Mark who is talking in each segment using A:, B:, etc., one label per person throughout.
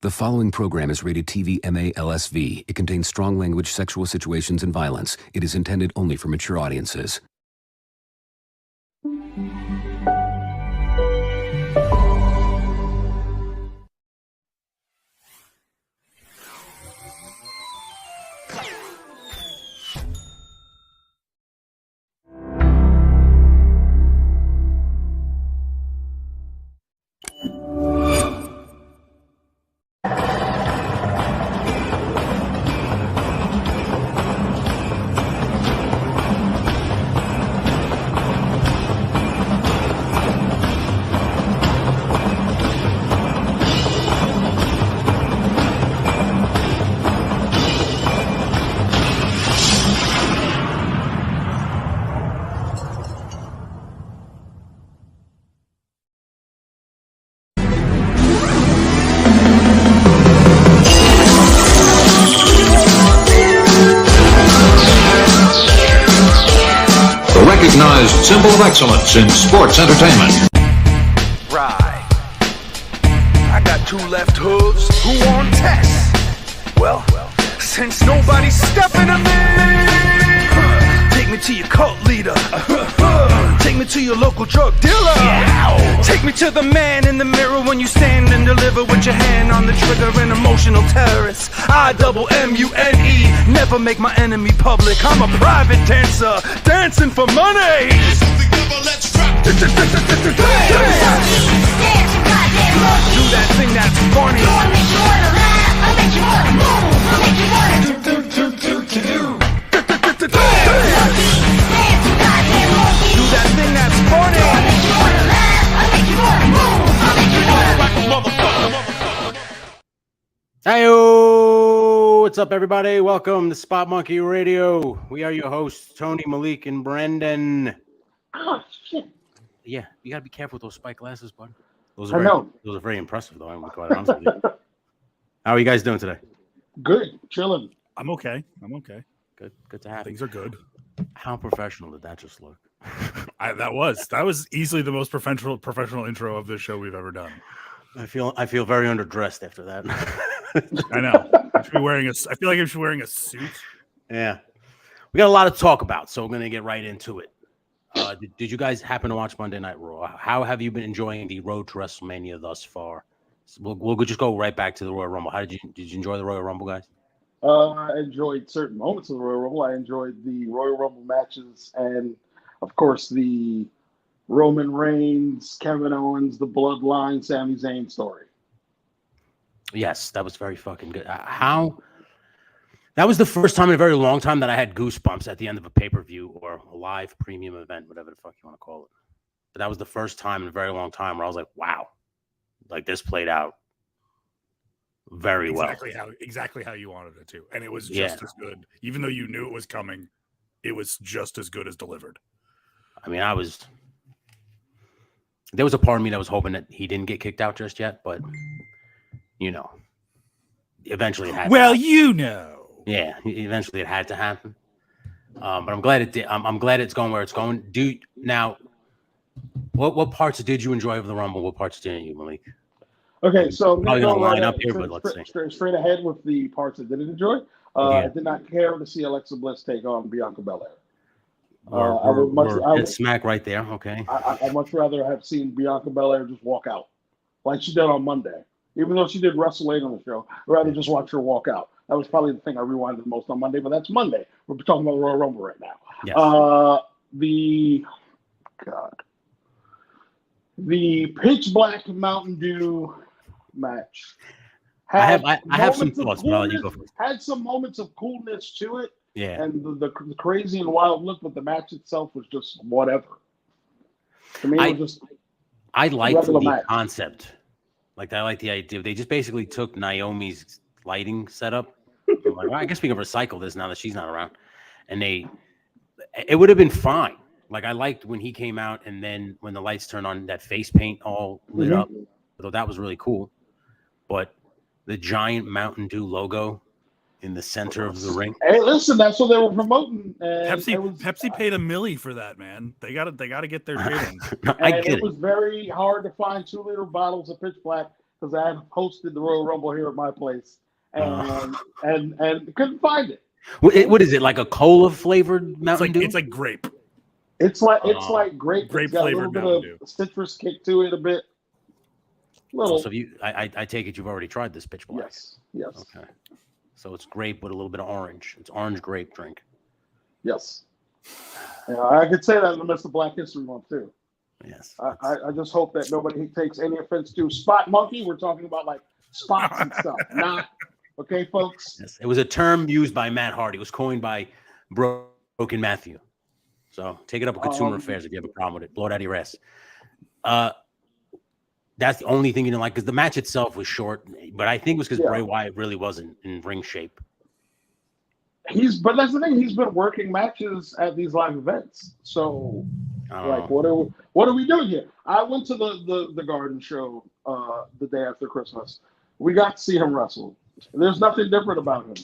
A: The following program is rated TV MA-LSV. It contains strong language, sexual situations, and violence. It is intended only for mature audiences.
B: Recognized symbol of excellence in sports entertainment.
C: Right. I got two left hooves who on test. Well, since nobody's stepping to me, take me to your cult leader. Take me to your local drug dealer. Take me to the man in the mirror when you stand and deliver with your hand on the trigger. An emotional terrorist. IMMUNE. Never make my enemy public. I'm a private dancer, dancing for money. Do that thing that's funny. Do that thing that's funny.
D: Hey-o! What's up, everybody? Welcome to Spot Monkey Radio. We are your hosts, Tony, Malik, and Brendan.
E: Oh, shit.
D: Yeah, you gotta be careful with those spike glasses, bud. Those
E: I
D: are
E: know.
D: those are very impressive, though. I'm quite honest with you. How are you guys doing today?
E: Good, chilling.
F: I'm okay.
D: Good to have you.
F: Things are good.
D: How professional did that just look?
F: That was easily the most professional intro of this show we've ever done.
D: I feel very underdressed after that.
F: I know. I feel like I should be wearing a suit.
D: Yeah, we got a lot to talk about, so we're gonna get right into it. Did you guys happen to watch Monday Night Raw? How have you been enjoying the road to WrestleMania thus far? We'll just go right back to the Royal Rumble. Did you enjoy the Royal Rumble, guys?
E: I enjoyed certain moments of the Royal Rumble. I enjoyed the Royal Rumble matches and, of course, the Roman Reigns, Kevin Owens, the Bloodline, Sami Zayn story.
D: Yes, that was very fucking good. That was the first time in a very long time that I had goosebumps at the end of a pay-per-view or a live premium event, whatever the fuck you want to call it. But that was the first time in a very long time where I was like, wow, like this played out very well.
F: Exactly how you wanted it to. And it was just as good. Even though you knew it was coming, it was just as good as delivered.
D: I mean, there was a part of me that was hoping that he didn't get kicked out just yet, but eventually it had to happen. Yeah, eventually it had to happen. But I'm glad it did. I'm glad it's going where it's going. What parts did you enjoy of the Rumble? What parts didn't you, Malik?
E: Okay, so I'm
D: probably
E: going
D: gonna line up here, but let's see.
E: Straight ahead with the parts I didn't enjoy. I did not care to see Alexa Bliss take on Bianca Belair.
D: It's smack right there. Okay.
E: I'd much rather have seen Bianca Belair just walk out, like she did on Monday. Even though she did wrestle late on the show, I'd rather just watch her walk out. That was probably the thing I rewinded the most on Monday, but that's Monday. We're talking about the Royal Rumble right now.
D: Yes.
E: The pitch black Mountain Dew match.
D: I have some thoughts, but I'll let you go first.
E: Had some moments of coolness to it.
D: Yeah.
E: And the crazy and wild look, but the match itself was just whatever. To me, it was just
D: I liked the
E: match.
D: concept. Like, I like the idea. They just basically took Naomi's lighting setup. I'm like, well, I guess we can recycle this now that she's not around. And it would have been fine. Like, I liked when he came out, and then when the lights turned on, that face paint all lit up. Although that was really cool. But the giant Mountain Dew logo in the center of the ring.
E: Hey, listen, that's what they were promoting.
F: Pepsi paid $1 million for that, man. They got to get their shit in.
E: It was very hard to find 2-liter bottles of pitch black because I had hosted the Royal Rumble here at my place and couldn't find it.
D: What is it, like a cola flavored Mountain Dew?
F: It's like grape.
E: It's like grape.
F: Grape
E: It's got a little
F: flavored
E: bit
F: Mountain
E: of citrus kick to it, a bit. Little.
D: So I take it you've already tried this pitch black.
E: Yes.
D: Okay. So it's grape with a little bit of orange. It's orange grape drink.
E: Yes. Yeah, I could say that in the midst of Black History Month too.
D: Yes.
E: I just hope that nobody takes any offense to Spot Monkey. We're talking about like spots and stuff, not okay, folks.
D: Yes. It was a term used by Matt Hardy. It was coined by Broken Matthew. So take it up with Consumer Affairs if you have a problem with it. Blow it out of your ass. That's the only thing you didn't like, because the match itself was short, but I think it was because Bray Wyatt really wasn't in ring shape.
E: But that's the thing. He's been working matches at these live events. So, like, what are we doing here? I went to the Garden show the day after Christmas. We got to see him wrestle. There's nothing different about him.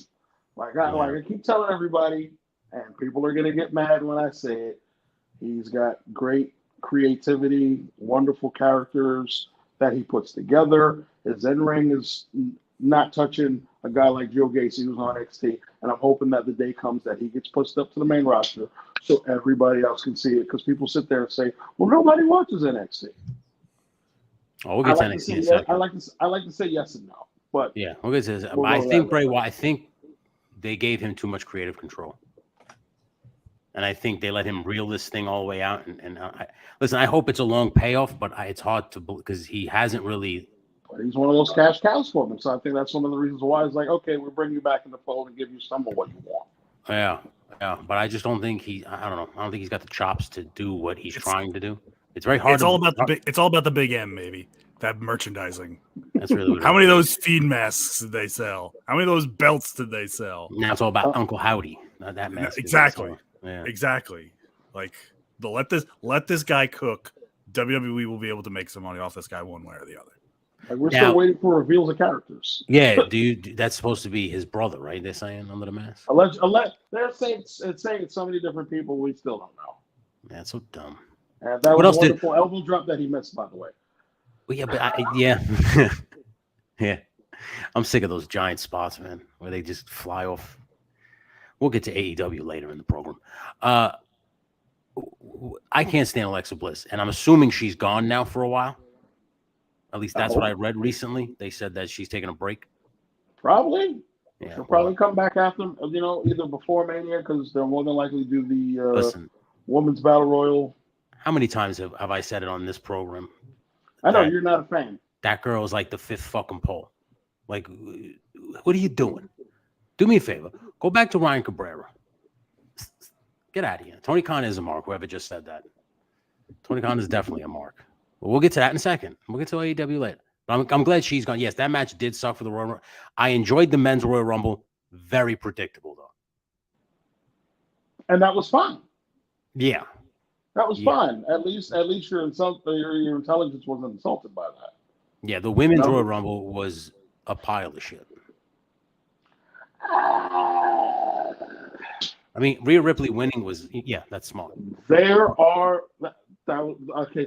E: I keep telling everybody, and people are gonna get mad when I say it. He's got great creativity, wonderful characters that he puts together. His in-ring is not touching a guy like Joe Gacy who's on NXT, and I'm hoping that the day comes that he gets pushed up to the main roster so everybody else can see it, because people sit there and say, well, nobody watches NXT.
D: Oh, we'll get to NXT.
E: I like to say yes and no, but
D: yeah, we'll get to this. I think Bray Wyatt, I think they gave him too much creative control. And I think they let him reel this thing all the way out. And listen, I hope it's a long payoff, but it's hard to, because he hasn't really.
E: But he's one of those cash cows for them. So I think that's one of the reasons why it's like, okay, we'll bring you back in the fold and give you some of what you want.
D: Yeah. But I just don't think I don't know. I don't think he's got the chops to do what he's trying to do. It's very hard.
F: It's all about the big M, maybe. That merchandising.
D: That's really what
F: how many of those feed masks did they sell? How many of those belts did they sell?
D: Now it's all about Uncle Howdy. Not that mask.
F: Exactly.
D: Yeah.
F: Exactly. Like, let this guy cook. WWE will be able to make some money off this guy one way or the other.
E: Like, we're still waiting for reveals of characters.
D: Yeah, that's supposed to be his brother, right? They're saying under the mask.
E: They're saying it's so many different people. We still don't know.
D: Man, that's so dumb.
E: And that was a wonderful elbow drop that he missed, by the way.
D: Well, yeah, but yeah, I'm sick of those giant spots, man, where they just fly off. We'll get to AEW later in the program. I can't stand Alexa Bliss, and I'm assuming she's gone now for a while. At least that's what I read recently. They said that she's taking a break.
E: Probably.
D: Yeah,
E: she'll probably come back after, either before Mania, because they're more than likely to do the Women's Battle Royal.
D: How many times have I said it on this program?
E: I know you're not a fan.
D: That girl is like the fifth fucking pole. Like, what are you doing? Do me a favor. Go back to Ryan Cabrera. Get out of here. Tony Khan is a mark, whoever just said that. Tony Khan is definitely a mark. But we'll get to that in a second. We'll get to AEW later. But I'm glad she's gone. Yes, that match did suck for the Royal Rumble. I enjoyed the men's Royal Rumble. Very predictable, though.
E: And that was fun.
D: Yeah.
E: That was fun. At least your intelligence wasn't insulted by that.
D: Yeah, the women's Royal Rumble was a pile of shit. I mean, Rhea Ripley winning was, that's smart.
E: Okay,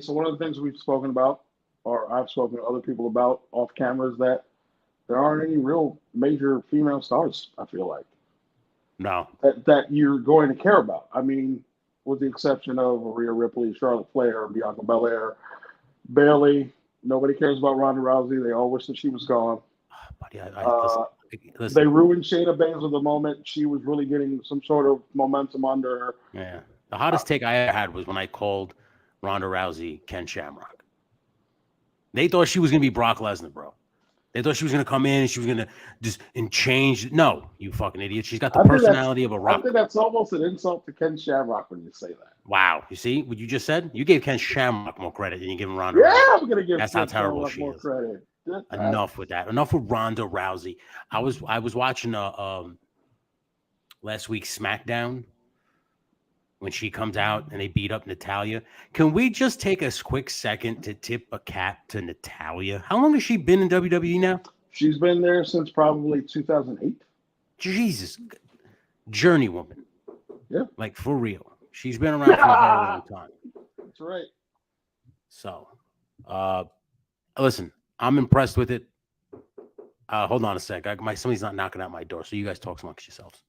E: so one of the things we've spoken about, or I've spoken to other people about off camera, is that there aren't any real major female stars, I feel like.
D: No.
E: That you're going to care about. I mean, with the exception of Rhea Ripley, Charlotte Flair, Bianca Belair, Bayley. Nobody cares about Ronda Rousey. They all wish that she was gone.
D: Buddy, listen.
E: They ruined Shayna Baszler the moment she was really getting some sort of momentum under her.
D: Yeah. The hottest take I ever had was when I called Ronda Rousey Ken Shamrock. They thought she was going to be Brock Lesnar, bro. They thought she was going to come in and she was going to just change. No, you fucking idiot. She's got the personality of a rock.
E: I think that's almost an insult to Ken Shamrock when you say that.
D: Wow. You see what you just said? You gave Ken Shamrock more credit than you give Ronda
E: Rousey.
D: I'm
E: going to give
D: That's how terrible she is.
E: Credit.
D: Enough with that. Enough with Ronda Rousey. I was watching last week's SmackDown when she comes out and they beat up Natalya. Can we just take a quick second to tip a cap to Natalya? How long has she been in WWE now?
E: She's been there since probably 2008.
D: Jesus. Journey woman.
E: Yeah.
D: Like, for real. She's been around for a very long time.
E: That's right.
D: So, listen, I'm impressed with it. Hold on a sec. Somebody's not knocking at my door, so you guys talk amongst yourselves.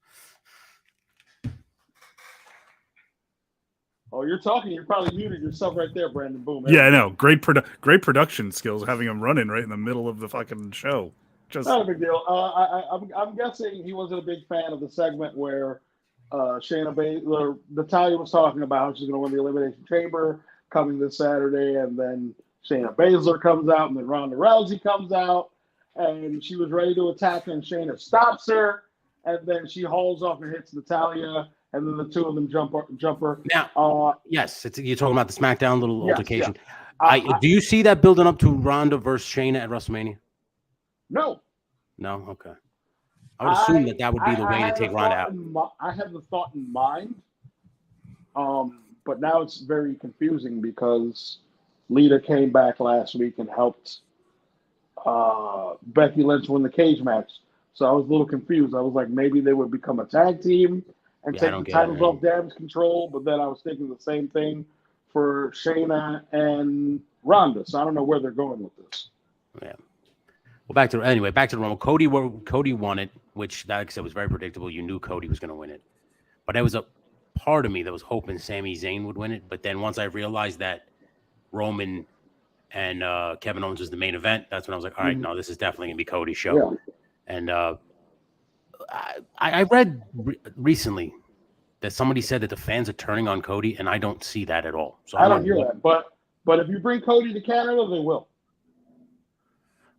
E: Oh, you're talking. You're probably muted yourself right there, Brandon. Boom.
F: Yeah, I know. Great production skills, having him running right in the middle of the fucking show. Just
E: not a big deal. I'm guessing he wasn't a big fan of the segment where Shayna Baszler, Natalya was talking about how she's going to win the Elimination Chamber coming this Saturday, and then Shayna Baszler comes out, and then Ronda Rousey comes out, and she was ready to attack, and Shayna stops her, and then she hauls off and hits Natalya. And then the two of them jump her.
D: Now, yes, you're talking about the SmackDown little altercation.
E: Yeah.
D: Do you see that building up to Ronda versus Shayna at WrestleMania?
E: No.
D: No? Okay. I would assume that would be the way to take Ronda out.
E: I had the thought in mind, but now it's very confusing because Lita came back last week and helped Becky Lynch win the cage match. So I was a little confused. I was like, maybe they would become a tag team and take the titles off Damage Control, but then I was thinking the same thing for Shayna and Ronda. So I don't know where they're going with this.
D: Yeah. Well, back to the Rumble. Cody won it, which, like I said, was very predictable. You knew Cody was going to win it. But there was a part of me that was hoping Sami Zayn would win it. But then once I realized that Roman and Kevin Owens was the main event, that's when I was like, all right, no, this is definitely going to be Cody's show.
E: Yeah.
D: And I read recently that somebody said that the fans are turning on Cody, and I don't see that at all. So
E: I don't hear that. But if you bring Cody to Canada, they will.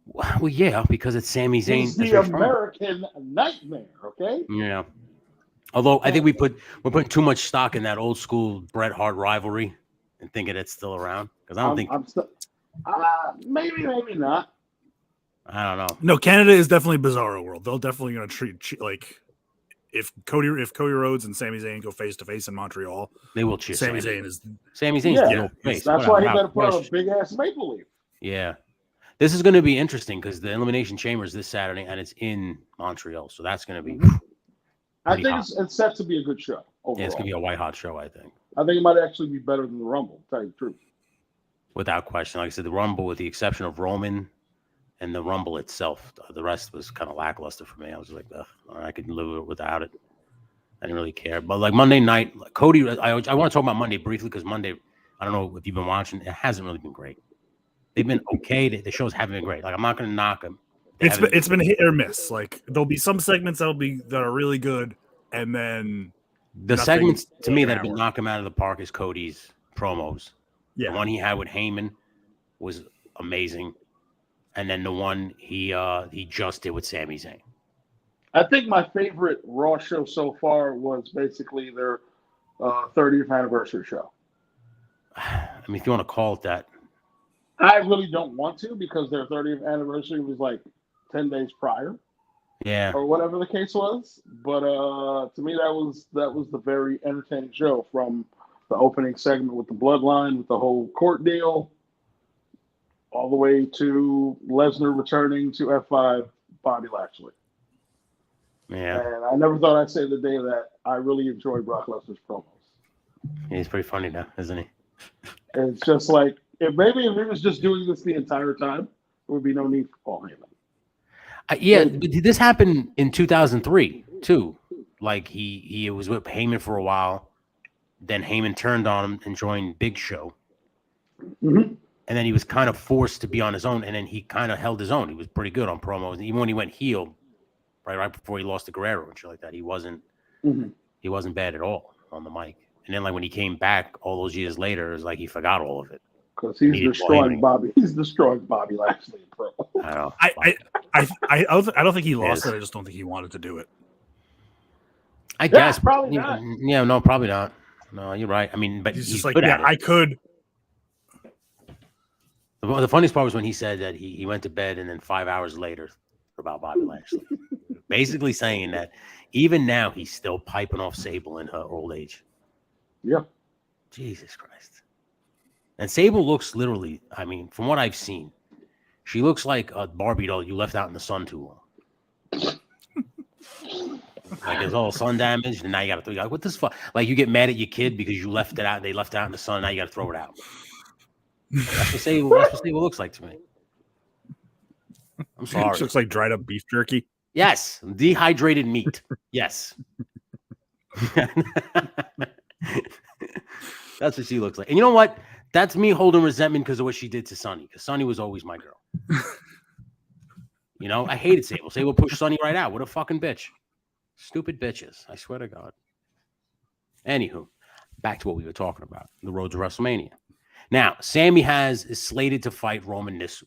D: Well, yeah, because it's Sami Zayn.
E: He's the American nightmare, okay?
D: Yeah. Although I think we're putting too much stock in that old school Bret Hart rivalry and thinking it's still around. Because I don't think.
E: Maybe not.
D: I don't know.
F: No, Canada is definitely Bizarro World. They're definitely going to treat like if Cody Rhodes and Sami Zayn go face to face in Montreal,
D: they will cheer.
F: Sami Zayn is
D: the face.
E: That's why he better put on a big ass maple leaf.
D: Yeah, this is going to be interesting because the Elimination Chamber is this Saturday and it's in Montreal, so that's going to be.
E: I think it's set to be a good show. Overall.
D: Yeah, it's going to be a white hot show. I think
E: it might actually be better than the Rumble. To tell you the truth,
D: without question. Like I said, the Rumble, with the exception of Roman. And the Rumble itself, the rest was kind of lackluster for me. I was like, I could live without it. I didn't really care. But like Monday night, Cody, I want to talk about Monday briefly because Monday, I don't know if you've been watching, it hasn't really been great. They've been okay. The shows haven't been great. Like I'm not going to knock them.
F: It's been hit or miss. Like there'll be some segments that are really good, and then
D: the segments to me that have been knocking them out of the park is Cody's promos.
F: Yeah,
D: the one he had with Heyman was amazing. And then the one he just did with Sami Zayn.
E: I think my favorite Raw show so far was basically their 30th anniversary show.
D: I mean, if you want to call it that.
E: I really don't want to because their 30th anniversary was like 10 days prior.
D: Yeah.
E: Or whatever the case was. But to me, that was the very entertaining show, from the opening segment with the Bloodline, with the whole court deal, all the way to Lesnar returning to F5 Bobby Lashley.
D: Yeah.
E: And I never thought I'd say the day that I really enjoyed Brock Lesnar's promos.
D: Yeah, he's pretty funny now, isn't he?
E: It's just like, if he was just doing this the entire time, there would be no need for Paul Heyman.
D: Yeah, but this happened in 2003, too. Like, he was with Heyman for a while. Then Heyman turned on him and joined Big Show.
E: Mm-hmm.
D: And then he was kind of forced to be on his own, and then he kind of held his own. He was pretty good on promos. Even when he went heel, right before he lost to Guerrero and shit like that, he wasn't bad at all on the mic. And then like when he came back all those years later, it was like he forgot all of it.
E: Because he's destroying Bobby. He's destroying Bobby Lashley in promo.
D: I know.
F: I don't think he lost it. I just don't think he wanted to do it.
D: I guess
E: probably not.
D: Yeah, no, probably not. No, you're right. I mean, but
F: he's just like, yeah, I could.
D: The funniest part was when he said that he went to bed and then 5 hours later about Bobby Lashley. Basically saying that even now he's still piping off Sable in her old age.
E: Yeah.
D: Jesus Christ. And Sable looks literally, I mean, from what I've seen, she looks like a Barbie doll you left out in the sun too long. Like it's all sun damaged, and now you got to throw it out. What this fuck? Like you get mad at your kid because you left it out. They left it out in the sun. Now you got to throw it out. That's what Sable looks like to me. I'm sorry.
F: It looks like dried up beef jerky.
D: Yes, dehydrated meat. Yes. That's what she looks like. And you know what? That's me holding resentment because of what she did to Sonny. Because Sonny was always my girl. I hated Sable. Sable pushed Sonny right out. What a fucking bitch. Stupid bitches. I swear to God. Anywho, back to what we were talking about. The road to WrestleMania. Now, Sammy is slated to fight Roman this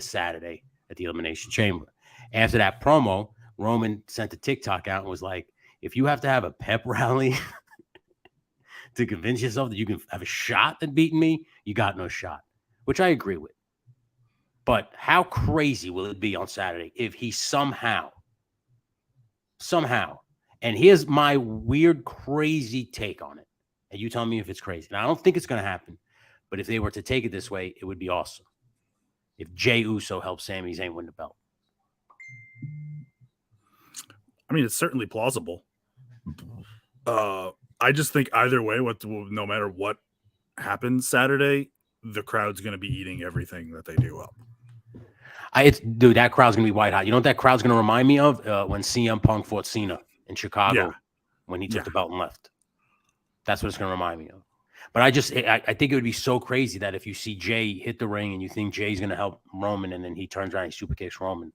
D: Saturday at the Elimination Chamber. After that promo, Roman sent a TikTok out and was like, if you have to have a pep rally to convince yourself that you can have a shot at beating me, you got no shot, which I agree with. But how crazy will it be on Saturday if he somehow, and here's my weird, crazy take on it, and you tell me if it's crazy. And I don't think it's going to happen, but if they were to take it this way, it would be awesome. If Jey Uso helps Sami Zayn win the belt.
F: I mean, it's certainly plausible. I just think either way, no matter what happens Saturday, the crowd's going to be eating everything that they do up.
D: Dude, that crowd's going to be white hot. You know what that crowd's going to remind me of? When CM Punk fought Cena in Chicago when he took the belt and left. That's what it's going to remind me of. But I think it would be so crazy that if you see Jey hit the ring and you think Jay's going to help Roman, and then he turns around and super kicks Roman,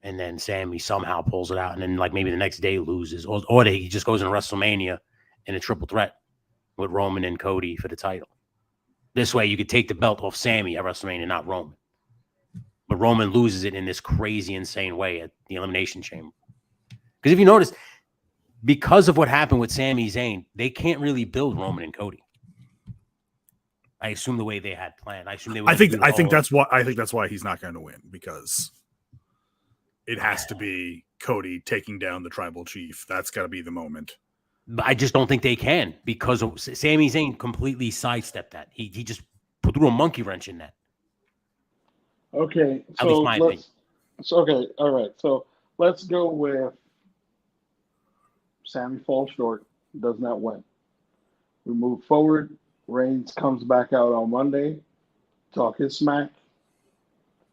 D: and then Sammy somehow pulls it out, and then like maybe the next day loses, or he just goes into WrestleMania in a triple threat with Roman and Cody for the title. This way you could take the belt off Sammy at WrestleMania, not Roman. But Roman loses it in this crazy, insane way at the Elimination Chamber. Because if you notice, because of what happened with Sami Zayn, they can't really build Roman and Cody. I assume the way they had planned. I assume they would.
F: I think that's why he's not going to win, because it has to be Cody taking down the tribal chief. That's got to be the moment.
D: But I just don't think they can, because Sami Zayn completely sidestepped that. He just threw a monkey wrench in that.
E: Okay,
D: At least my opinion.
E: All right. So let's go with Sammy falls short, does not win. We move forward. Reigns comes back out on Monday, talk his smack.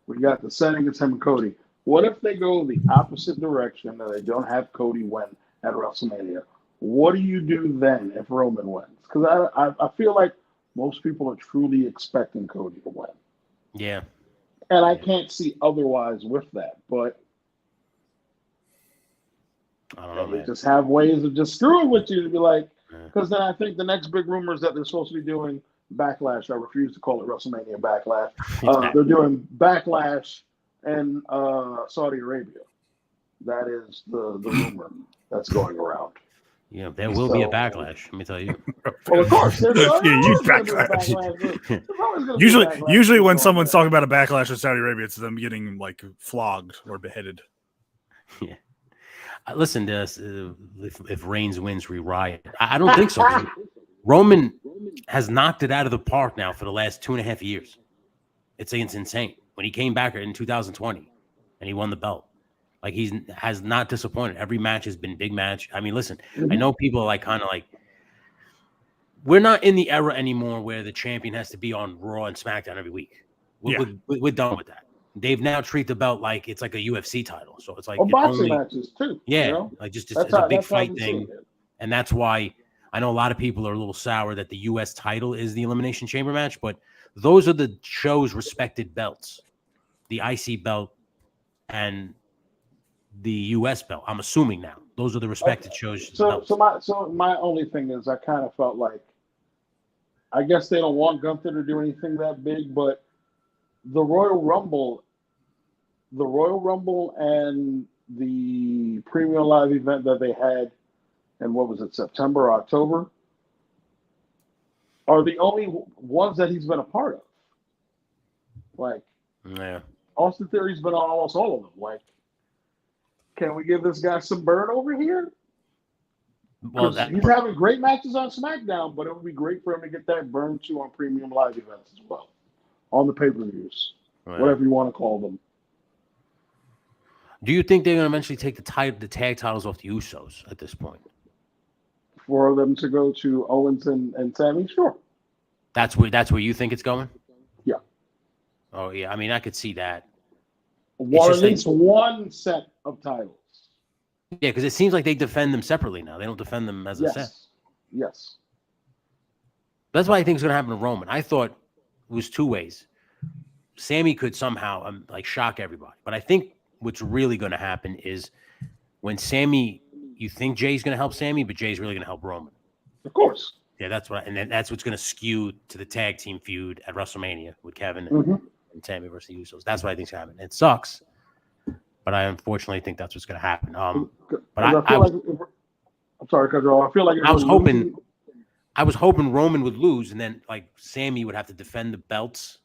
E: We got the setting against him and Cody. What if they go the opposite direction and they don't have Cody win at WrestleMania? What do you do then if Roman wins? Because I feel like most people are truly expecting Cody to win.
D: Yeah.
E: And I can't see otherwise with that. But
D: I don't know,
E: they
D: man.
E: just have ways of just screwing with you to be like, because then I think the next big rumor is that they're supposed to be doing Backlash. I refuse to call it WrestleMania Backlash. They're doing Backlash in Saudi Arabia. That is the rumor that's going around.
D: Yeah, there will be a backlash. Let me tell you.
E: Well, of course, there's
F: huge backlash. Usually when someone's talking about a backlash in Saudi Arabia, it's them getting like flogged or beheaded.
D: Yeah. Listen to this. If Reigns wins, we riot. I don't think so. Roman has knocked it out of the park now for the last 2.5 years. It's insane. When he came back in 2020 and he won the belt, like he has not disappointed. Every match has been big match. I mean, listen, I know people are like kind of like, we're not in the era anymore where the champion has to be on Raw and SmackDown every week. We're done with that. They've now treat the belt like it's like a UFC title. So it's like
E: boxing matches too.
D: Yeah,
E: you know?
D: like just it's a big fight thing. And that's why I know a lot of people are a little sour that the US title is the Elimination Chamber match, but those are the show's respected belts. The IC belt and the US belt. I'm assuming now. Those are the respected shows.
E: So my only thing is I kind of felt like, I guess they don't want Gunther to do anything that big, but the Royal Rumble and the Premium Live event that they had in, what was it, September, October, are the only ones that he's been a part of. Like,
D: yeah.
E: Austin Theory's been on almost all of them. Like, can we give this guy some burn over here? Well, he's having great matches on SmackDown, but it would be great for him to get that burn too on Premium Live events as well, on the pay-per-views, whatever you want to call them.
D: Do you think they're going to eventually take the tag titles off the Usos at this point?
E: For them to go to Owens and Sammy, sure.
D: That's where you think it's going?
E: Yeah.
D: Oh yeah, I mean I could see that.
E: Or at least one set of titles.
D: Yeah, because it seems like they defend them separately now. They don't defend them as a set.
E: Yes.
D: That's what I think is going to happen to Roman. I thought it was two ways. Sammy could somehow like shock everybody. But I think what's really going to happen is when Sammy, you think Jay's going to help Sammy, but Jay's really going to help Roman.
E: Of course.
D: Yeah, and then that's what's going to skew to the tag team feud at WrestleMania with Kevin and Sammy versus the Usos. That's what I think's going to happen. It sucks, but I unfortunately think that's what's going to happen. I'm
E: sorry, Pedro. I feel like
D: I was hoping Roman would lose, and then like Sammy would have to defend the belts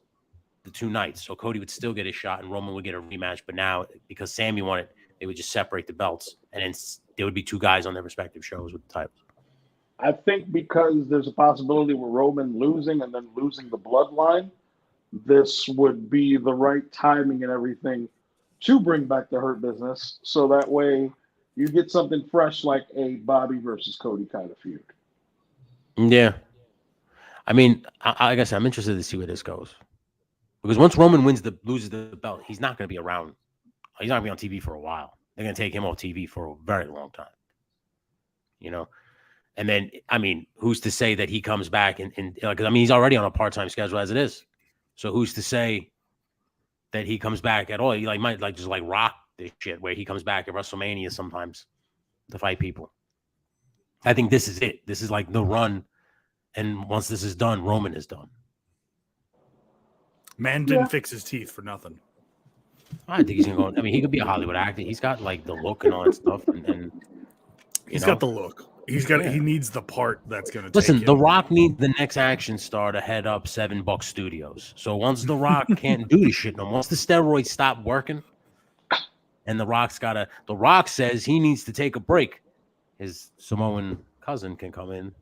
D: the two nights, so Cody would still get a shot, and Roman would get a rematch. But now, because Sammy won it, they would just separate the belts, and then there would be two guys on their respective shows with the titles.
E: I think because there's a possibility with Roman losing and then losing the bloodline, this would be the right timing and everything to bring back the Hurt Business, so that way you get something fresh like a Bobby versus Cody kind of feud.
D: Yeah. I mean, I guess I'm interested to see where this goes. Because once Roman loses the belt, he's not going to be around. He's not going to be on TV for a while. They're going to take him off TV for a very long time. You know? And then, I mean, who's to say that he comes back and because I mean, he's already on a part-time schedule as it is. So who's to say that he comes back at all? He might just rock this shit where he comes back at WrestleMania sometimes to fight people. I think this is it. This is like the run. And once this is done, Roman is done.
F: Man didn't fix his teeth for nothing.
D: I think he's going to go. I mean, he could be a Hollywood actor. He's got like the look and all that stuff. And
F: he's got the look. He needs the part that's going to
D: listen. The Rock needs the next action star to head up $7 Studios. So once The Rock can't do this shit no more, once the steroids stop working, and The Rock says he needs to take a break, his Samoan cousin can come in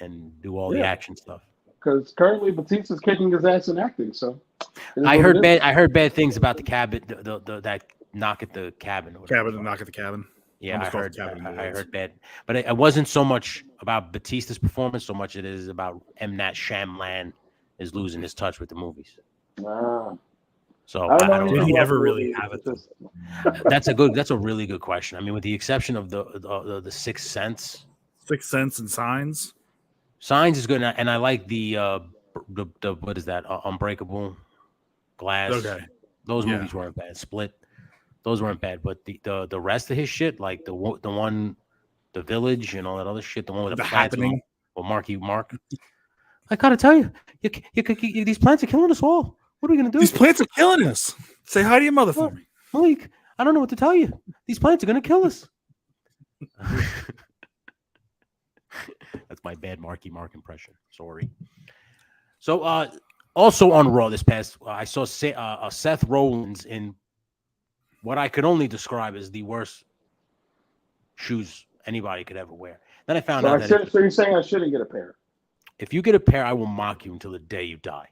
D: and do all the action stuff.
E: Because currently Batista's kicking his ass in acting. So
D: I heard bad things about the cabin, that knock at the cabin.
F: Knock at the cabin.
D: Yeah, I heard bad, but it wasn't so much about Batista's performance, so much it is about M. Night Shyamalan is losing his touch with the movies. So I don't
F: did he ever really have it?
D: That's a really good question. I mean, with the exception of the Sixth Sense,
F: and Signs.
D: Signs is good, and I like the what is that? Unbreakable Glass.
F: Okay,
D: those movies weren't bad. Split. Those weren't bad, but the rest of his shit, like the one, The Village and all that other shit, the one with the
F: Happening,
D: or Mark. I gotta tell you, these plants are killing us all. What are we gonna do?
F: These plants are killing us. Say hi to your mother for me,
D: Malik. I don't know what to tell you. These plants are gonna kill us. That's my bad Marky Mark impression. Sorry. So, also on Raw this past, I saw Seth Rollins in what I could only describe as the worst shoes anybody could ever wear. Then I found out that
E: so you're saying I shouldn't get a pair?
D: If you get a pair, I will mock you until the day you die.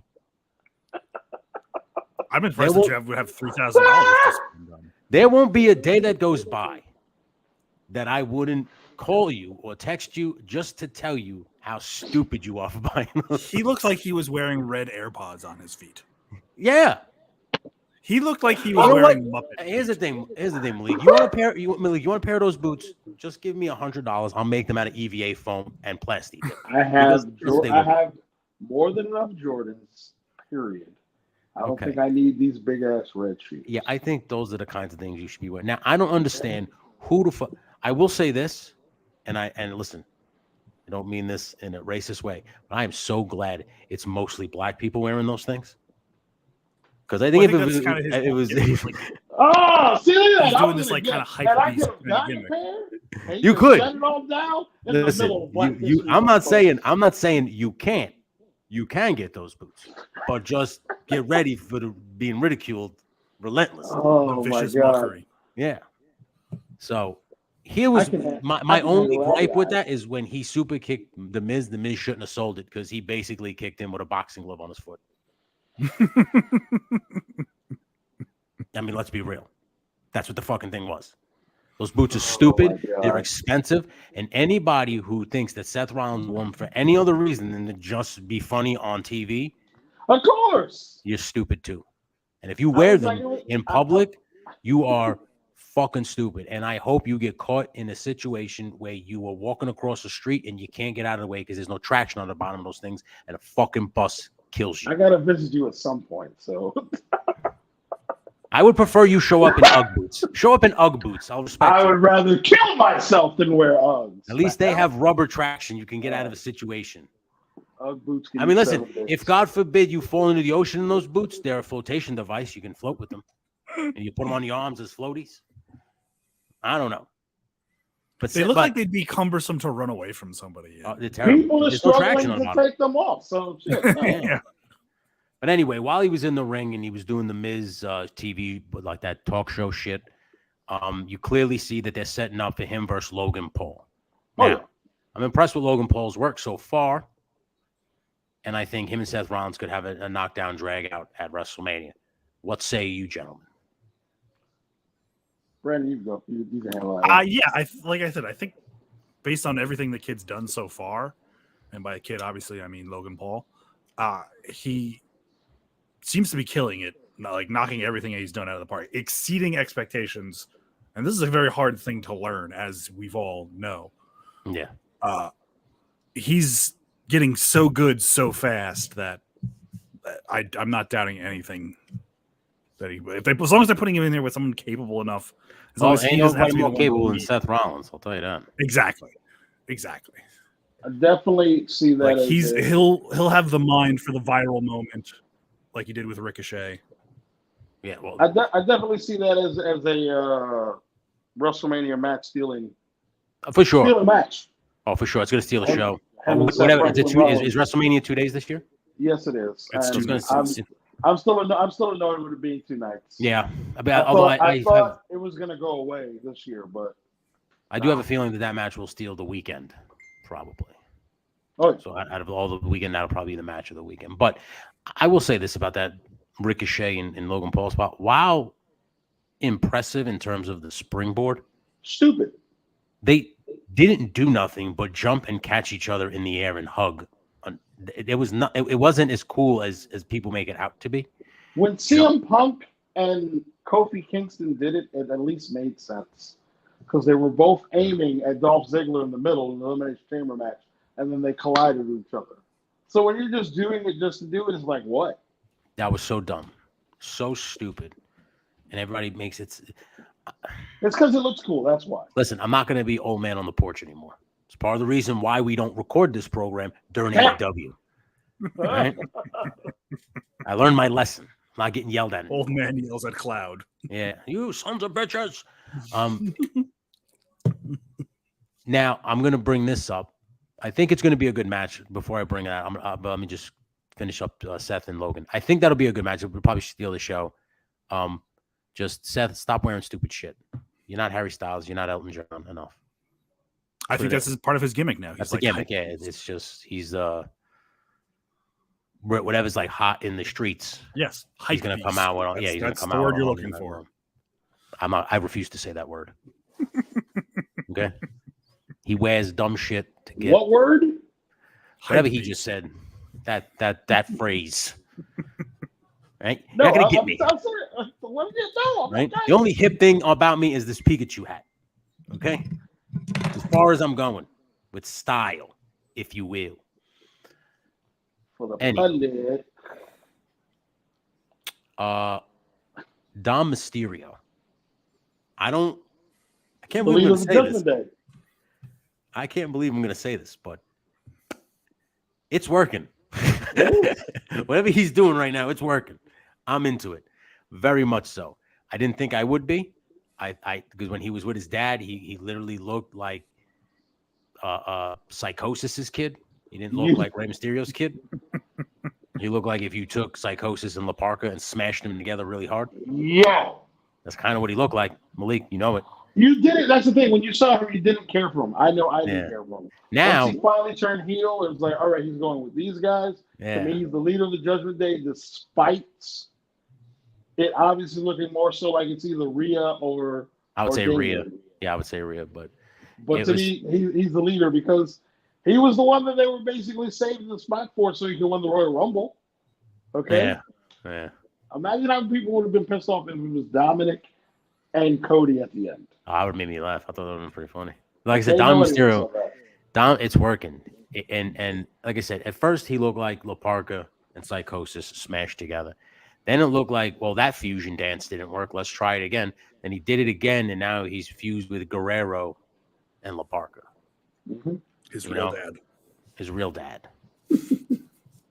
F: I'm impressed that you would have $3,000 to spend on.
D: There won't be a day that goes by that I wouldn't call you or text you just to tell you how stupid you are for buying those.
F: He looks like he was wearing red AirPods on his feet.
D: Yeah.
F: He looked like he was wearing Muppet.
D: Here's the thing, Malik. You want a pair of those boots? Just give me $100. I'll make them out of EVA foam and plastic.
E: I have more than enough Jordans. Period. I don't think I need these big ass red shoes.
D: Yeah, I think those are the kinds of things you should be wearing. Now, I don't understand who the fuck. I will say this, and listen, I don't mean this in a racist way, but I am so glad it's mostly black people wearing those things. Because I think if it was
E: oh, see that?
F: He's doing this like kind of hype beast gimmick.
E: You
D: could.
E: Set it all down
D: Listen, I'm not saying you can't. You can get those boots, but just get ready for being ridiculed relentlessly.
E: Oh my God!
F: Mockery.
D: Yeah. So here was my only gripe with that is when he super kicked the Miz. The Miz shouldn't have sold it because he basically kicked him with a boxing glove on his foot. I mean, let's be real. That's what the fucking thing was. Those boots are stupid. They're expensive. And anybody who thinks that Seth Rollins won for any other reason than to just be funny on TV,
E: of course,
D: you're stupid too. And if you wear
E: was
D: them
E: like,
D: in public, you are fucking stupid. And I hope you get caught in a situation where you are walking across the street and you can't get out of the way because there's no traction on the bottom of those things, and a fucking bus kills you.
E: I gotta visit you at some point, so
D: I would prefer you show up in UGG boots. Show up in UGG boots. I'll respect
E: I
D: you.
E: would rather kill myself than wear Uggs.
D: At least they have rubber traction. You can get out of a situation.
E: Ugg boots.
D: I mean, listen, if God forbid you fall into the ocean in those boots, they're a flotation device. You can float with them. And you put them on your arms as floaties. I don't know. But
F: they look like they'd be cumbersome to run away from somebody.
D: They're terrible.
E: People are
D: There's no traction
E: struggling
D: on
E: to
D: them.
E: take them off. So shit, no.
F: Yeah.
D: But anyway, while he was in the ring and he was doing the Miz TV, but like that talk show shit, you clearly see that they're setting up for him versus Logan Paul. Now,
E: yeah.
D: I'm impressed with Logan Paul's work so far, and I think him and Seth Rollins could have a knockdown drag out at WrestleMania. What say you, gentlemen?
E: Brandon, you go. You can handle that.
F: Yeah, like I said, I think based on everything the kid's done so far, and by a kid, obviously, I mean Logan Paul, he seems to be killing it, like knocking everything he's done out of the park, exceeding expectations. And this is a very hard thing to learn, as we've all know.
D: Yeah.
F: He's getting so good so fast that I'm not doubting anything that as long as they're putting him in there with someone capable enough. As long as he doesn't have to be
D: more
F: the one
D: capable
F: to
D: than Seth Rollins, I'll tell you that.
F: Exactly.
E: I definitely see that.
F: Like he'll have the mind for the viral moment, like he did with Ricochet.
D: Yeah, well,
E: I definitely see that as a WrestleMania match stealing.
D: for sure.
E: Stealing match.
D: Oh, for sure. It's going to steal the show.
E: and
D: Whatever.
E: Seth
D: Is
E: Rollins.
D: WrestleMania 2 days this year?
E: Yes, it is.
F: It's
E: And
F: two nights.
E: I'm still annoyed with it being 2 nights.
D: Yeah.
E: I
D: I
E: thought it was going to go away this year, but
D: I do have a feeling that match will steal the weekend, probably.
E: oh,
D: So out of all the weekend, that'll probably be the match of the weekend. But I will say this about that Ricochet and Logan Paul spot. Wow, impressive in terms of the springboard.
E: stupid.
D: They didn't do nothing but jump and catch each other in the air and hug. It wasn't as cool as people make it out to be.
E: When CM Punk and Kofi Kingston did it, it at least made sense because they were both aiming at Dolph Ziggler in the middle in the Elimination Chamber match, and then they collided with each other. So when you're just doing it just to do it, it's like, what?
D: That was so dumb, so stupid, and everybody makes it.
E: It's because it looks cool. That's why.
D: Listen, I'm not going to be old man on the porch anymore. It's part of the reason why we don't record this program during AEW. Right? I learned my lesson. I'm not getting yelled at.
F: Old man yells at Cloud.
D: Yeah, you sons of bitches. Now I'm going to bring this up. I think it's going to be a good match. Before I bring it out, let me just finish up Seth and Logan. I think that'll be a good match. We'll probably steal the show. Just Seth, stop wearing stupid shit. You're not Harry Styles. You're not Elton John. Enough.
F: I think that's part of his gimmick now.
D: That's the gimmick. Yeah, it's just he's whatever's like hot in the streets.
F: Yes,
D: He's going to come out with. Yeah, he's going to come out.
F: That's the word you're
D: with
F: looking for.
D: I refuse to say that word. Okay. He wears dumb shit to get
E: What word?
D: whatever he just said. That phrase. Right?
E: No,
D: You're not gonna get me.
E: I'm sorry. Let me get down.
D: Right? The only hip thing about me is this Pikachu hat. Okay? As far as I'm going with style, if you will.
E: For the
D: Anyway.
E: pundit.
D: Dom Mysterio. I can't believe I'm
E: Believe
D: going
E: it's
D: to
E: a
D: say this.
E: judgment day.
D: I can't believe I'm going to say this, but it's working. Whatever he's doing right now, it's working. I'm into it. Very much so. I didn't think I would be. Because when he was with his dad, he literally looked like Psychosis's kid. He didn't look like Rey Mysterio's kid. He looked like if you took Psychosis and La Parka and smashed them together really hard.
E: Yeah.
D: That's kind of what he looked like. Malik, you know it.
E: You did it. That's the thing. When you saw him, you didn't care for him. I know I didn't care for him.
D: Now,
E: once he finally turned heel, it was like, all right, he's going with these guys.
D: Yeah.
E: To me, he's the leader of the Judgment Day, despite it obviously looking more so like it's either Rhea or
D: I would say
E: Damien.
D: Rhea. Yeah, I would say Rhea, but
E: to me, he's the leader because he was the one that they were basically saving the spot for so he could win the Royal Rumble. Okay.
D: yeah.
E: Imagine how people would have been pissed off if it was Dominic and Cody at the end.
D: Oh, that would make me laugh. I thought that would have been pretty funny. Like I said,
E: They
D: Dom
E: know it was
D: Mysterio,
E: so bad.
D: it's working. And like I said, at first he looked like La Parka and Psychosis smashed together. Then it looked like, well, that fusion dance didn't work. Let's try it again. Then he did it again, and now he's fused with Guerrero and La Parka.
E: Mm-hmm.
F: His real dad.
D: His real dad.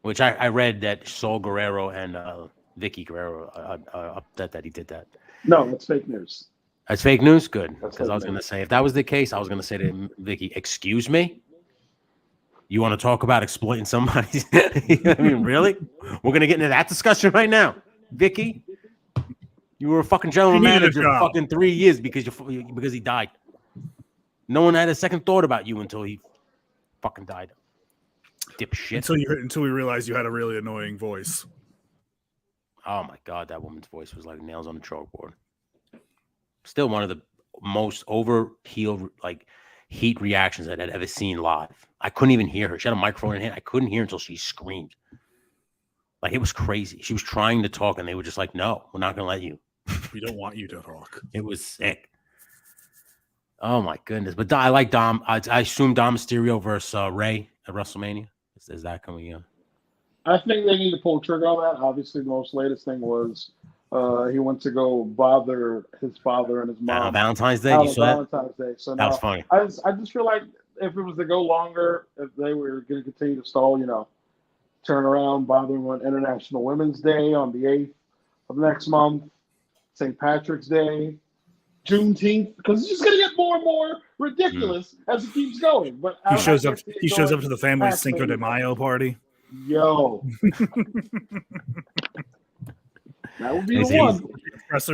D: Which I read that Saul Guerrero and Vicky Guerrero are upset that he did that.
E: No, that's fake news.
D: That's fake news? Good.
E: That's
D: Because I was
E: fake
D: going to say, if that was the case, I was going to say to Vicky, excuse me? You want to talk about exploiting somebody? I mean, really? We're going to get into that discussion right now. Vicky, you were a fucking general manager for fucking 3 years because he died. No one had a second thought about you until he fucking died. Dipshit.
F: Until we realized you had a really annoying voice.
D: Oh my God, that woman's voice was like nails on a chalkboard. Still one of the most overhealed, like, heat reactions that I'd ever seen live. I couldn't even hear her. She had a microphone in her hand. I couldn't hear until she screamed. Like, it was crazy. She was trying to talk, and they were just like, no, we're not going to let you.
F: We don't want you to talk.
D: It was sick. Oh, my goodness. But I like Dom. I assume Dom Mysterio versus Ray at WrestleMania. Is that coming in?
E: I think they need to pull the trigger on that. Obviously, the most latest thing was he went to go bother his father and his mom.
D: Valentine's Day? You saw
E: Valentine's Day. So
D: that was funny.
E: I just feel like if it was to go longer, if they were going to continue to stall, turn around, bothering on International Women's Day on the 8th of next month, St. Patrick's Day, Juneteenth, because it's just going to get more and more ridiculous as it keeps going. But
F: he shows up to the family's Cinco de Mayo party.
E: Yo. That would be the one.
D: It's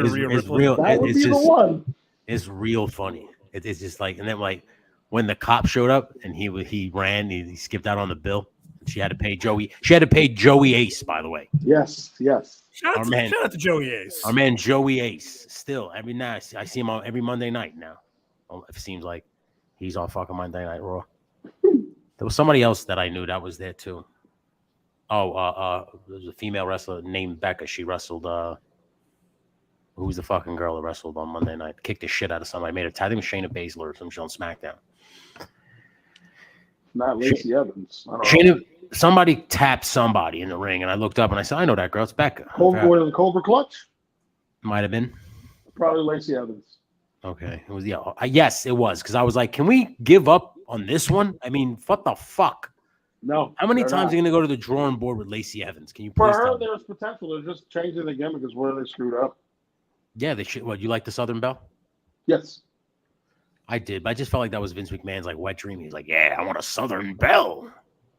D: real.
E: That would be the one.
D: It's real funny. It's just like, and then like when the cop showed up and he ran, he skipped out on the bill. She had to pay Joey. She had to pay Joey Ace, by the way.
E: Yes.
F: Shout out to Joey Ace.
D: Our man Joey Ace. Still, every night I see him on every Monday night now. It seems like he's on fucking Monday Night Raw. There was somebody else that I knew that was there too. There was a female wrestler named Becca. She wrestled. Who's the fucking girl that wrestled on Monday night? Kicked the shit out of somebody. Made I think it was Shayna Baszler or some shit on SmackDown.
E: Not Lacey Evans. I don't know.
D: Somebody tapped somebody in the ring, and I looked up and I said, I know that girl. It's Becca.
E: The Cobra Clutch?
D: Might have been.
E: Probably Lacey Evans.
D: Okay. It was, yes, it was. Because I was like, can we give up on this one? I mean, what the fuck?
E: No.
D: How many times are you going to go to the drawing board with Lacey Evans? Can you
E: For
D: please
E: her,
D: tell me?
E: there's potential. They're just changing the gimmick is where they screwed up.
D: Yeah, they should. What, you like the Southern Belle?
E: Yes.
D: I did, but I just felt like that was Vince McMahon's like wet dream. He's like, yeah, I want a Southern Belle.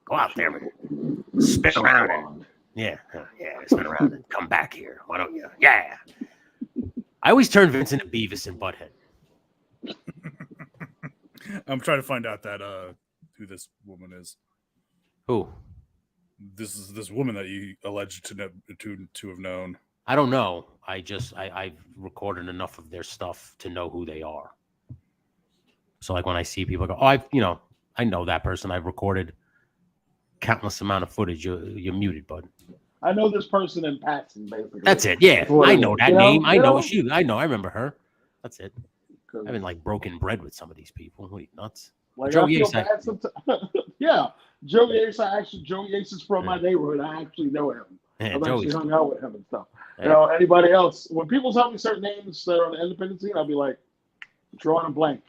D: Go out there and spin around and spin around and come back here. Why don't you? Yeah. I always turn Vince into Beavis and Butthead.
F: I'm trying to find out that who this woman is.
D: Who?
F: This is this woman that you alleged to have known.
D: I don't know. I've recorded enough of their stuff to know who they are. So like when I see people, I go, I know that person. I've recorded countless amount of footage. You're muted, bud.
E: I know this person in passing, basically.
D: That's it. Yeah, I know that name. I know she. I remember her. That's it. I've been like broken bread with some of these people. What are you, nuts?
E: Like,
D: Joey Ace.
E: Yeah, Joey Ace. Joey Ace is from my neighborhood. I actually know him.
D: Yeah,
E: I've actually hung out with him and stuff.
D: Yeah.
E: Anybody else? When people tell me certain names that are on the independent scene, I'll be like, drawing a blank.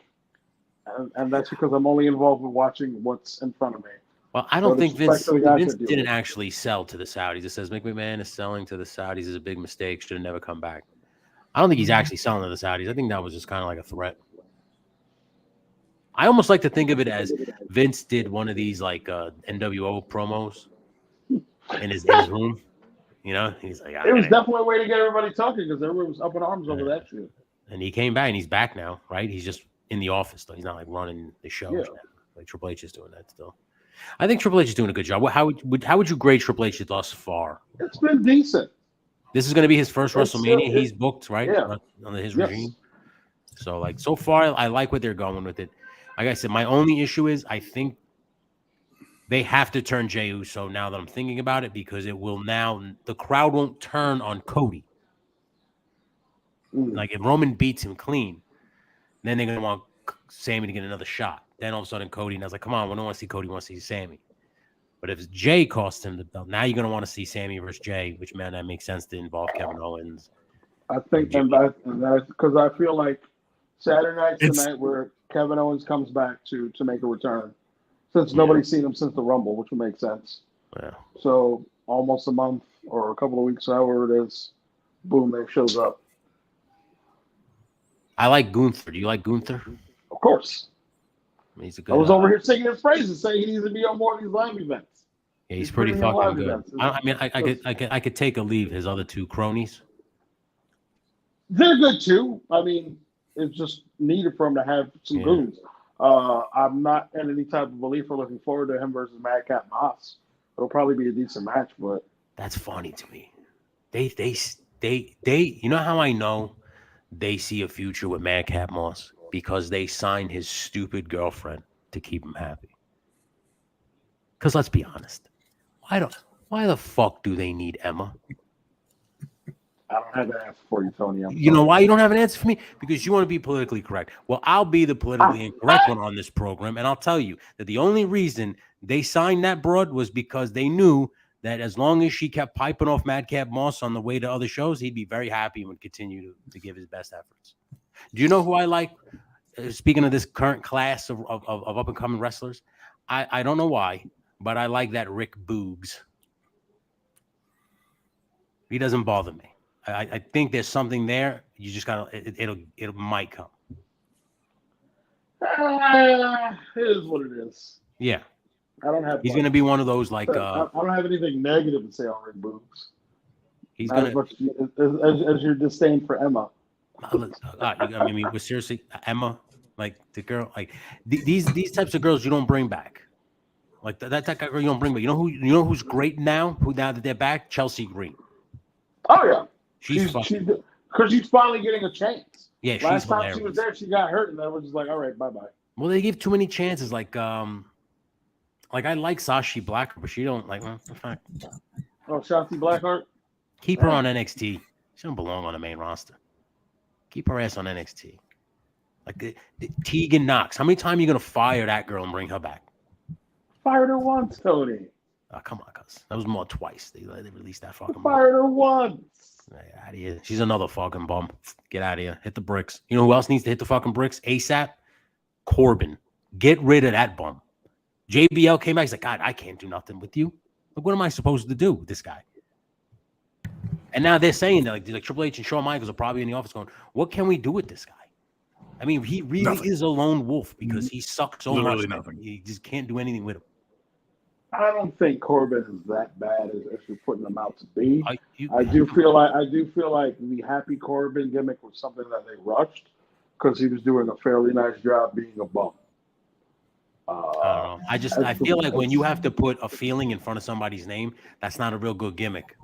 E: And that's because I'm only involved with watching what's in front of me.
D: Well, I don't think Vince didn't actually sell to the Saudis. It says Mick McMahon is selling to the Saudis is a big mistake. Should have never come back. I don't think he's actually selling to the Saudis. I think that was just kind of like a threat. I almost like to think of it as Vince did one of these like NWO promos in his room. He's like,
E: it was definitely a way to get everybody talking because everybody was up in arms over that shit.
D: And he came back and he's back now, right? He's just in the office though. He's not like running the show. Yeah. Like Triple H is doing that still. I think Triple H is doing a good job. How would you grade Triple H thus far?
E: It's been decent.
D: This is going to be his first WrestleMania. He's booked, right?
E: Yeah.
D: Under his regime. So, like, so far, I like what they're going with it. Like I said, my only issue is I think They have to turn Jey Uso now that I'm thinking about it, because it will now the crowd won't turn on Cody. Like if Roman beats him clean, then they're gonna want Sammy to get another shot. Then all of a sudden Cody, and I was like, come on, we don't want to see Cody, we want to see Sammy. But if Jay costs him the belt, now you're gonna want to see Sammy versus Jay, which man, that makes sense to involve Kevin Owens.
E: I think, and that's because I feel like Saturday night's the night where Kevin Owens comes back to make a return, since nobody's seen him since the Rumble, which would make sense.
D: Yeah.
E: So almost a month or a couple of weeks, however it is, boom, there shows up.
D: I like Gunther. Do you like Gunther?
E: Of course.
D: He's a good.
E: I was over here singing his praises, saying he needs to be on more of these live events.
D: Yeah, he's pretty fucking good. I could take a leave his other two cronies.
E: They're good too. I mean, it's just needed for him to have some goons. I'm not in any type of belief or looking forward to him versus Madcap Moss. It'll probably be a decent match, but
D: that's funny to me. They you know how I know they see a future with Madcap Moss? Because they signed his stupid girlfriend to keep him happy. Because let's be honest, why the fuck do they need Emma?
E: I don't have an answer for you, Tony.
D: You know why you don't have an answer for me? Because you want to be politically correct. Well, I'll be the politically incorrect one on this program, and I'll tell you that the only reason they signed that broad was because they knew that as long as she kept piping off Madcap Moss on the way to other shows, he'd be very happy and would continue to give his best efforts. Do you know who I like? Speaking of this current class of up-and-coming wrestlers, I don't know why, but I like that Rick Boogs. He doesn't bother me. I think there's something there. You just gotta. It might come.
E: It is what it is.
D: Yeah.
E: I don't have.
D: He's gonna be one of those like.
E: I don't have anything negative to say on Rick Boogs.
D: He's
E: not as much as your disdain for Emma.
D: I mean, we're seriously Emma, like the girl, like these types of girls you don't bring back. Like that type of girl you don't bring back. You know who's great now? Who now that they're back? Chelsea Green.
E: Oh yeah.
D: She's
E: because she's finally getting a chance.
D: Yeah, she's
E: last time
D: hilarious.
E: she was there, she got hurt, and I was just like, all right, bye bye.
D: Well, they give too many chances. Like I like Sashi Blackheart, but she don't like. Well, fine.
E: Oh, Shotzi Blackheart.
D: Keep her on NXT. She don't belong on the main roster. Keep her ass on NXT. Like the Tegan Knox. How many times are you gonna fire that girl and bring her back?
E: Fired her once, Tony.
D: Oh, come on, cuz. That was more twice. They released that fucking.
E: Fired her once.
D: Out of here. She's another fucking bum. Get out of here. Hit the bricks. You know who else needs to hit the fucking bricks ASAP? Corbin. Get rid of that bum. JBL came back. He's like, God, I can't do nothing with you. Like, what am I supposed to do with this guy? And now they're saying that like Triple H and Shawn Michaels are probably in the office going, what can we do with this guy? I mean, he really is a lone wolf because he sucks so much.
F: Nothing.
D: You just can't do anything with him.
E: I don't think Corbin is that bad as you're putting him out to be. I do feel like the Happy Corbin gimmick was something that they rushed because he was doing a fairly nice job being a bum.
D: I don't know. I feel like when you have to put a feeling in front of somebody's name, that's not a real good gimmick.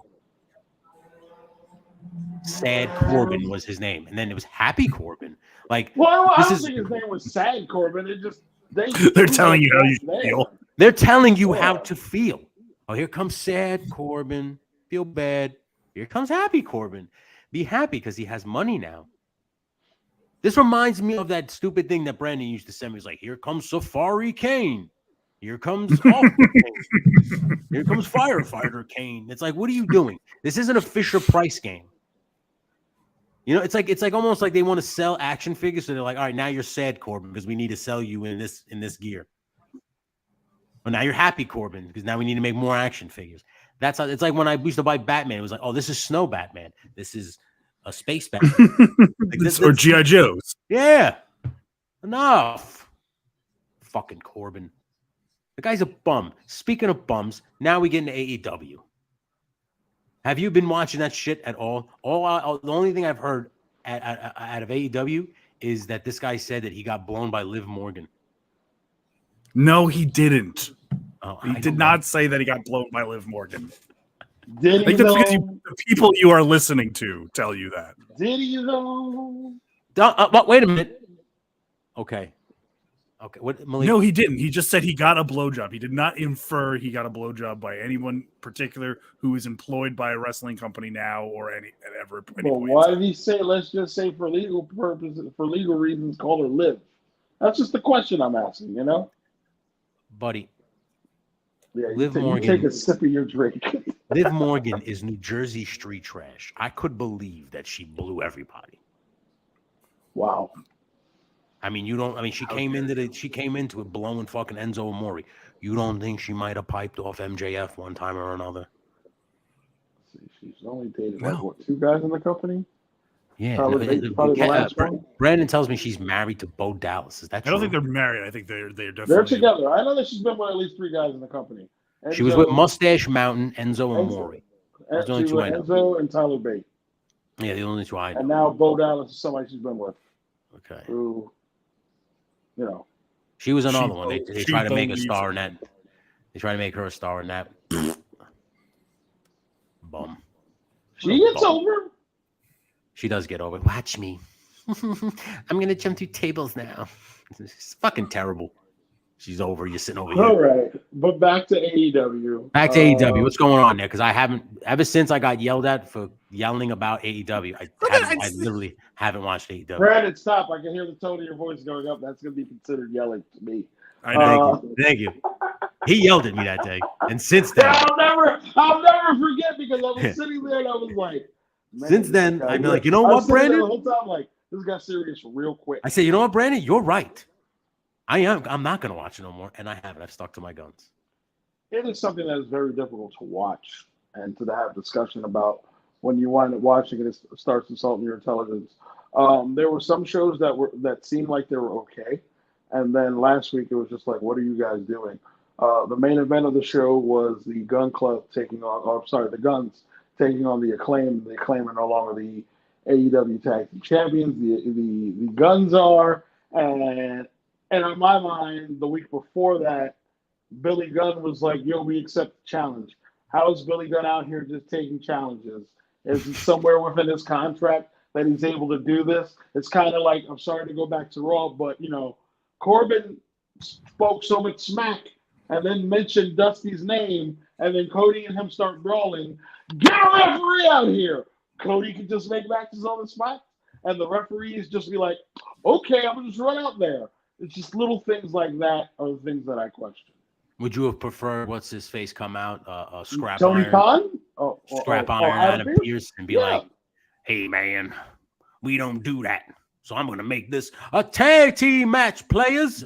D: Sad Corbin was his name, and then it was Happy Corbin. Like,
E: well, I don't think his name was Sad Corbin. It just
F: they're telling you how you feel.
D: They're telling you how to feel. Oh, here comes Sad Corbin. Feel bad. Here comes Happy Corbin. Be happy because he has money now. This reminds me of that stupid thing that Brandon used to send me. He's like, here comes Safari Kane. Here comes Kane. Here comes Firefighter Kane. It's like, what are you doing? This isn't a Fisher Price game. You know, it's like almost like they want to sell action figures. So they're like, all right, now you're Sad Corbin because we need to sell you in this gear. Well, now you're Happy Corbin because now we need to make more action figures. That's how it's like when I used to buy Batman. It was like, oh, this is Snow Batman. This is a Space Batman. Like this,
F: or G.I. Joe's.
D: Yeah. Enough. Fucking Corbin. The guy's a bum. Speaking of bums, now we get into AEW. Have you been watching that shit at all? The only thing I've heard out of AEW is that this guy said that he got blown by Liv Morgan.
F: No, he didn't.
D: Oh,
F: he did not say that he got blown by Liv Morgan.
E: Did he though?
F: The people you are listening to tell you that.
E: Did he though?
D: But wait a minute. Okay. Okay. What? Malik,
F: No, he didn't. He just said he got a blowjob. He did not infer he got a blowjob by anyone particular who is employed by a wrestling company now or any
E: Well,
F: point.
E: why did he say? Let's just say for legal purposes, for legal reasons, call her Liv. That's just the question I'm asking. You know,
D: buddy.
E: Yeah,
D: Liv
E: you
D: Morgan.
E: take a sip of your drink.
D: Liv Morgan is New Jersey street trash. I could believe that she blew everybody.
E: Wow.
D: I mean, she came into it blowing fucking Enzo Amore. You don't think she might have piped off MJF one time or another?
E: She's only dated like what, 2 guys in the company?
D: Yeah.
E: Probably the last one.
D: Brandon tells me she's married to Bo Dallas. Is that true?
F: I don't think they're married. I think they're definitely
E: They're together. I know that she's been with at least 3 guys in the company.
D: She was with Mustache Mountain, Enzo Amore.
E: Enzo and Tyler Bate.
D: Yeah, the only 2 I know.
E: And now Bo Dallas is somebody she's been with.
D: Okay.
E: Who, you know.
D: She was another one. They try to make a star in that. They try to make her a star in that. Bum.
E: She gets over.
D: She does get over. Watch me. I'm going to jump through tables now. It's fucking terrible. She's over. You're sitting over here.
E: All right. But back to AEW.
D: Back to AEW. What's going on there? Because I haven't, ever since I got yelled at for yelling about AEW, I literally haven't watched AEW.
E: Brandon, stop. I can hear the tone of your voice going up. That's going to be considered yelling to me.
F: I know.
D: Thank you. He yelled at me that day. And since then.
E: I'll never forget because I was sitting there and I was like,
D: since then, I'd be like, you know what, Brandon?
E: The whole time, like, this got serious real quick.
D: I said, you know what, Brandon? You're right. I'm not going to watch it no more. And I haven't. I've stuck to my guns.
E: It is something that is very difficult to watch and to have discussion about when you wind up watching it. It starts insulting your intelligence. There were some shows that seemed like they were okay. And then last week, it was just like, what are you guys doing? The main event of the show was the Gun Club the Guns taking on the Acclaim. The Acclaim are no longer the AEW Tag Team Champions. The Guns are. And in my mind, the week before that, Billy Gunn was like, yo, we accept the challenge. How is Billy Gunn out here just taking challenges? Is it somewhere within his contract that he's able to do this? It's kind of like, I'm sorry to go back to Raw, but, you know, Corbin spoke so much smack and then mentioned Dusty's name, and then Cody and him start brawling. Get a referee out here. Cody can just make matches on the spot, and the referees just be like, okay, I'm going to just run out there. It's just little things like that are the things that I question.
D: Would you have preferred what's his face come out, Scrap
E: Tony
D: Iron?
E: Khan?
D: Scrap Iron Adam Pearce and be like, hey, man, we don't do that. So I'm going to make this a tag team match, players.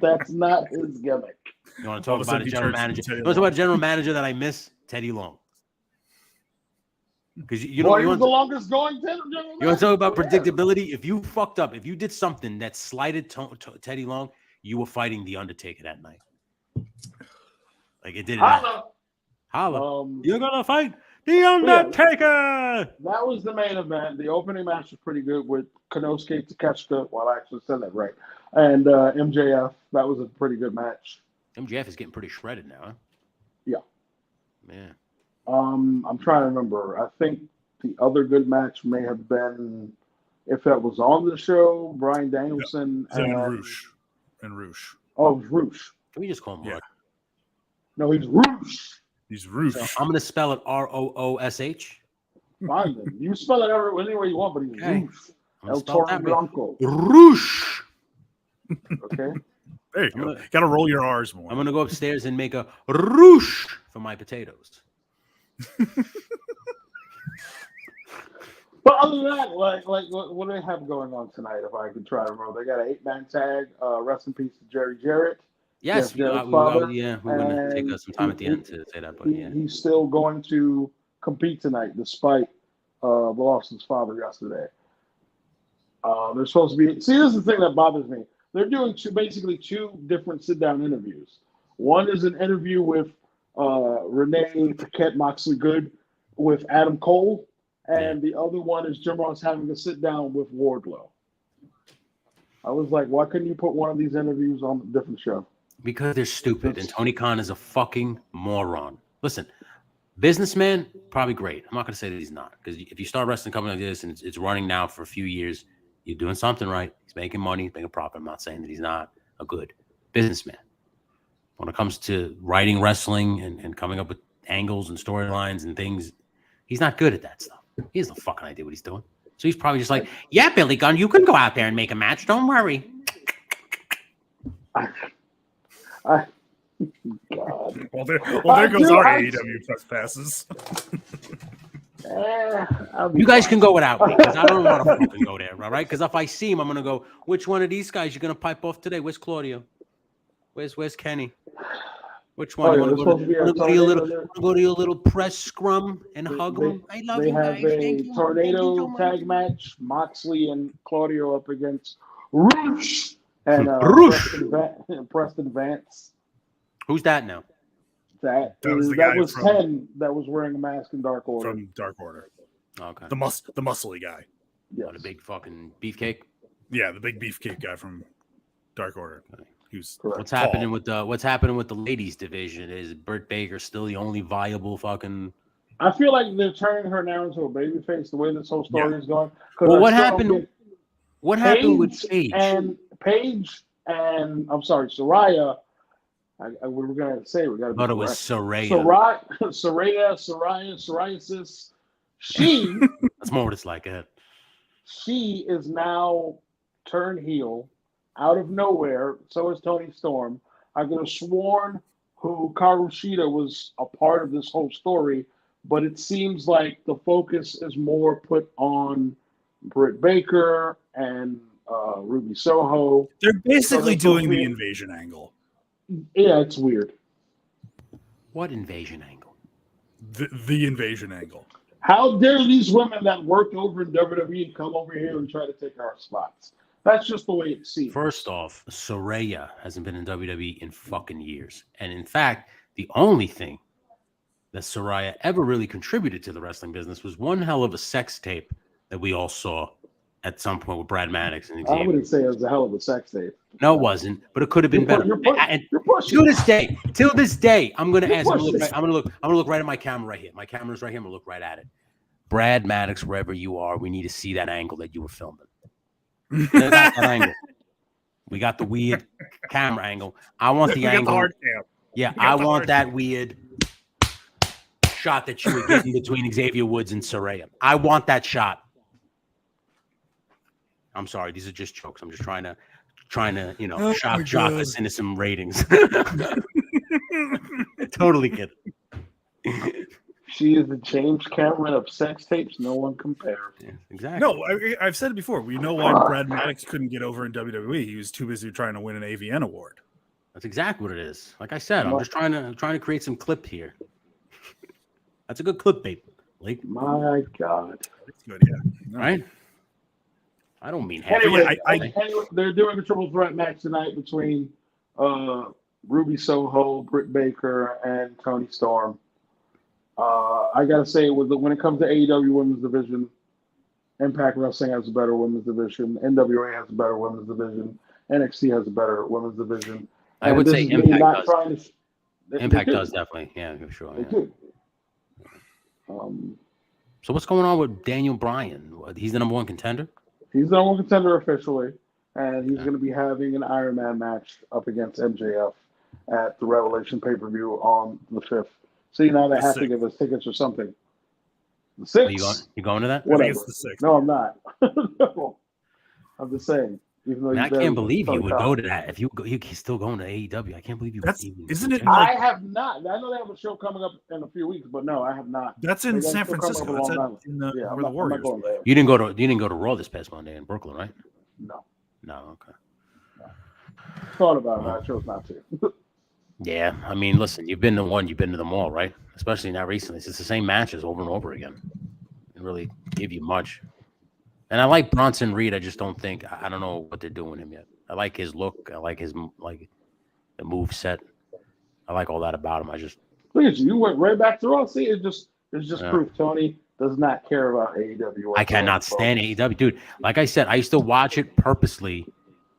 E: That's not his gimmick.
D: You want to talk about a general manager? You want to talk about a general manager that I miss? Teddy Long. Because you know,
E: he was the longest going general manager.
D: You want to talk about predictability? If you fucked up, if you did something that slighted Teddy Long, you were fighting the Undertaker that night. Like it didn't matter. Holla. You're gonna fight the Undertaker.
E: Yeah, that was the main event. The opening match was pretty good with Konosuke Takeshita. Well, I actually said that right. And MJF. That was a pretty good match.
D: MJF is getting pretty shredded now, huh?
E: Yeah.
D: Man.
E: I'm trying to remember. I think the other good match may have been, if that was on the show, Bryan Danielson
F: and Roosh.
E: Oh, it was Roosh.
D: Can we just call him Roosh?
E: No, he's Roosh.
F: He's Roosh.
D: So I'm going to spell it Roosh.
E: Fine, then. You spell it any way you want, but he's Roosh. El Toro Blanco.
D: Roosh.
E: Okay.
F: There you go. Got to roll your R's more.
D: I'm going to go upstairs and make a roosh for my potatoes.
E: But other than that, like what do they have going on tonight? If I could try to remember, they got an 8-man tag. Rest in peace to Jerry Jarrett.
D: Yes, we're going to take us some time at the end to say that. But
E: he's still going to compete tonight, despite the loss of his father yesterday. They're supposed to be. See, this is the thing that bothers me. They're doing basically two different sit-down interviews. One is an interview with Renee Paquette Moxley Good with Adam Cole, and the other one is Jim Ross having a sit-down with Wardlow. I was like, why couldn't you put one of these interviews on a different show?
D: Because they're stupid, and Tony Khan is a fucking moron. Listen, businessman, probably great. I'm not going to say that he's not, because if you start a wrestling company like this and it's running now for a few years, You're doing something right. He's making money, he's making a profit. I'm not saying that he's not a good businessman. When it comes to writing wrestling and coming up with angles and storylines and things, he's not good at that stuff. He has no fucking idea what he's doing. So he's probably just like, yeah, Billy Gunn, you can go out there and make a match. Don't worry.
E: God.
F: Well, there goes our AEW trespasses.
D: You guys can go without me because I don't want to fucking go there, all right? Because if I see him, I'm gonna go. Which one of these guys you're gonna pipe off today? Where's Claudio? Where's Kenny? Which one? You want to go to your little press scrum and hug him? I love you guys.
E: They have a tornado tag match. Moxley and Claudio up against Roosh and Preston Vance.
D: Who's that now?
E: That was 10 that was wearing a mask in Dark Order.
F: From Dark Order.
D: Okay.
F: The muscly guy.
E: Yeah,
D: the big fucking beefcake.
F: Yeah, the big beefcake guy from Dark Order.
D: What's happening with the ladies division? Is Britt Baker still the only viable fucking?
E: I feel like they're turning her now into a babyface. The way this whole story is going.
D: Well, what happened? What happened with Paige?
E: Paige and I'm sorry, Soraya. We were gonna say we got to.
D: But it was Soraya.
E: Psoriasis. She.
D: That's more what it's like.
E: She is now turned heel out of nowhere. So is Toni Storm. I could have sworn Hikaru Shida was a part of this whole story, but it seems like the focus is more put on Britt Baker and Ruby Soho.
F: They're basically doing the invasion angle.
E: Yeah, it's weird.
D: What invasion angle?
F: The invasion angle.
E: How dare these women that worked over in WWE come over here and try to take our spots? That's just the way it seems.
D: First off, Soraya hasn't been in WWE in fucking years. And in fact, the only thing that Soraya ever really contributed to the wrestling business was one hell of a sex tape that we all saw at some point with Brad Maddox and Xavier.
E: I wouldn't say it was a hell of a sex tape.
D: No, it wasn't, but it could have been better.
E: You're pushing.
D: Till this day, I'm gonna ask. I'm gonna look right at my camera right here. My camera's right here. I'm gonna look right at it. Brad Maddox, wherever you are, we need to see that angle that you were filming. That angle. We got the weird camera angle. I want the angle.
F: The hard cam.
D: Yeah, I want that weird shot that you were getting between Xavier Woods and Soraya. I want that shot. I'm sorry, these are just jokes. I'm just trying to shock us into some ratings. Totally kidding.
E: She is the James Cameron of sex tapes. No one compares.
D: Yeah, exactly.
F: No, I've said it before. We know why Brad Maddox couldn't get over in WWE. He was too busy trying to win an AVN award.
D: That's exactly what it is. Like I said, I'm just trying to create some clip here. That's a good clip bait, Blake.
E: My God.
F: It's good, yeah. No.
D: Right? I don't mean
E: anyway, they're doing a triple threat match tonight between Ruby Soho, Britt Baker, and Toni Storm. I gotta say, when it comes to AEW Women's Division, Impact Wrestling has a better Women's Division. NWA has a better Women's Division. NXT has a better Women's Division.
D: I would say Impact does. Impact does definitely, yeah, for sure.
E: They do.
D: So what's going on with Daniel Bryan? He's the number one contender?
E: He's the number one contender officially, and he's going to be having an Iron Man match up against MJF at the Revelation pay-per-view on the 5th. So now they have to give us tickets or something. The 6th?
D: You going to that?
E: Whatever.
F: It's the 6th.
E: No, I'm not. No. I'm just saying. Even though
D: I can't believe you would go to that. If you're still going to AEW, I can't believe you.
F: Isn't it?
E: I have not. I know they have a show coming up in a few weeks, but no, I have not.
F: That's in San Francisco. That's where the Warriors.
D: You didn't go to Raw this past Monday in Brooklyn, right?
E: No.
D: Okay.
E: No. Thought about it. I chose not to.
D: Yeah, I mean, listen, you've been to one, you've been to them all, right? Especially now recently. It's the same matches over and over again. It really give you much. And I like Bronson Reed. I just don't think I don't know what they're doing with him yet. I like his look. I like his the move set. I like all that about him. I just
E: look at you went right back to Raw. See, it's just proof Tony does not care about AEW.
D: I cannot stand AEW, dude. Like I said, I used to watch it purposely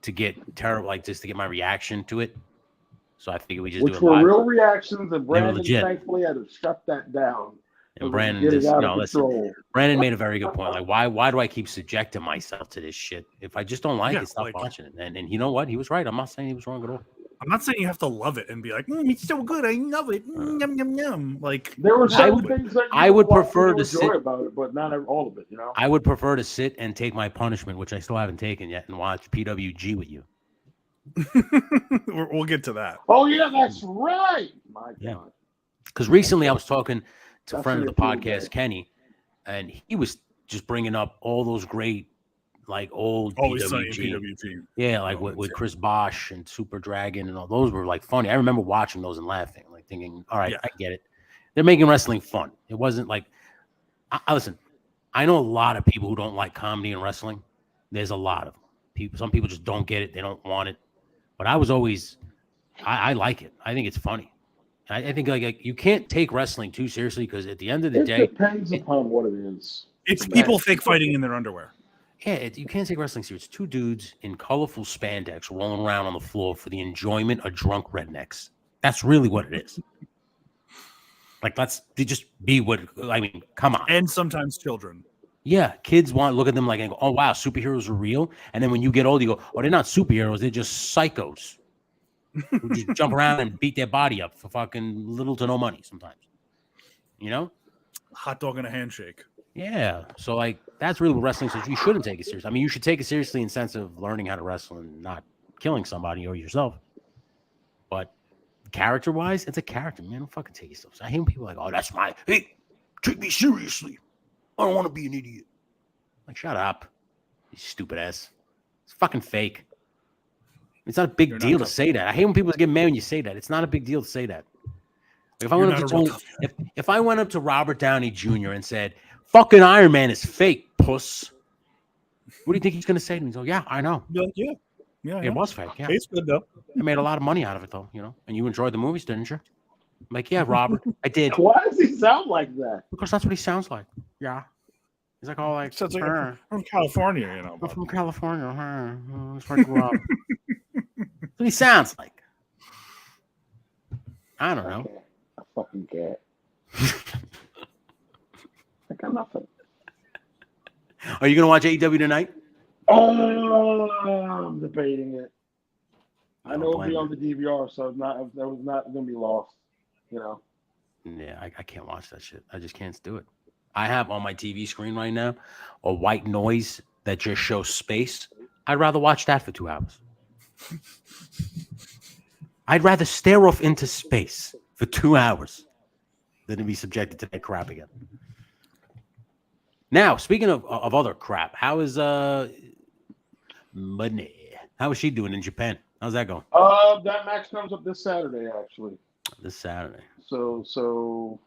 D: to get terrible, just to get my reaction to it. So I figured we just do it live.
E: Which were real reactions, and Brandon thankfully had to shut that down.
D: And Brandon
E: Get it
D: just,
E: out
D: you
E: of
D: know, listen,
E: control.
D: Brandon made a very good point. Like, why do I keep subjecting myself to this shit? If I just don't like
F: Yeah,
D: it, stop
F: like-
D: watching it. And you know what? He was right. I'm not saying he was wrong at all.
F: I'm not saying you have to love it and be like, it's so good, I love it. Yum yum yum. Like
E: There were
D: I
E: certain
D: would-
E: things that
D: I would prefer to
E: enjoy
D: sit-
E: about it, but not all of it. You know.
D: I would prefer to sit and take my punishment, which I still haven't taken yet, and watch PWG with you.
F: we'll get to that.
E: Oh yeah, that's right. My
D: Yeah.
E: God.
D: Because recently I was talking to a
E: That's
D: friend of the
E: gonna be a cool
D: podcast,
E: day.
D: Kenny, and he was just bringing up all those great, like old
F: Always Sunny in
D: PWG.
F: PWG.
D: Yeah, like with Chris Bosch and Super Dragon and all those were like funny. I remember watching those and laughing, like thinking, all right,
F: Yeah.
D: I get it. They're making wrestling fun. It wasn't like, listen, I know a lot of people who don't like comedy and wrestling. There's a lot of people. Some people just don't get it. They don't want it. But I was always, I like it. I think it's funny. I think like you can't take wrestling too seriously because at the end of the
E: It
D: day,
E: depends upon what it is.
F: It's people fake fighting in their underwear.
D: yeah, you can't take wrestling serious. Two dudes in colorful spandex rolling around on the floor for the enjoyment of drunk rednecks. That's really what it is. Like, they just be what, I mean, come on.
F: And sometimes children.
D: Yeah, kids want to look at them like, oh, wow, superheroes are real. And then when you get old, you go, oh, they're not superheroes. They're just psychos who just jump around and beat their body up for fucking little to no money sometimes. You know?
F: Hot dog and a handshake.
D: Yeah. So, like, that's really what wrestling says. You shouldn't take it seriously. I mean, you should take it seriously in the sense of learning how to wrestle and not killing somebody or yourself. But character-wise, it's a character, man. Don't fucking take yourself. I hate when people are like, oh, that's hey, take me seriously. I don't want to be an idiot. Like, shut up, you stupid ass. It's fucking fake. It's not a big deal to say that. I hate when people get mad when you say that. It's not a big deal to say that. Like if I went up to Tony, if I went up to Robert Downey Jr. and said, "Fucking Iron Man is fake, puss," what do you think he's gonna say to me? He's like, "Yeah, I know.
F: Yeah.
D: It was fake. Yeah,
F: It's good though.
D: I made a lot of money out of it, though. You know, and you enjoyed the movies, didn't you?" I'm like, "Yeah, Robert, I did."
E: Why does he sound like that?
D: Because that's what he sounds like. Yeah. He's like, all like,
F: Sounds like I'm from California, you know.
D: I'm from California. That's where I grew up. That's what he sounds like. I don't know.
E: I fucking can't. I got nothing.
D: Are you going to watch AEW tonight?
E: Oh, I'm debating it. I know it'll be
D: blame
E: on the DVR, so that was not going to be lost. You know.
D: Yeah, I can't watch that shit. I just can't do it. I have on my TV screen right now a white noise that just shows space. I'd rather watch that for 2 hours. I'd rather stare off into space for 2 hours than to be subjected to that crap again. Now, speaking of other crap, how is Money? How is she doing in Japan? How's that going?
E: That match comes up this Saturday, actually.
D: This Saturday.
E: So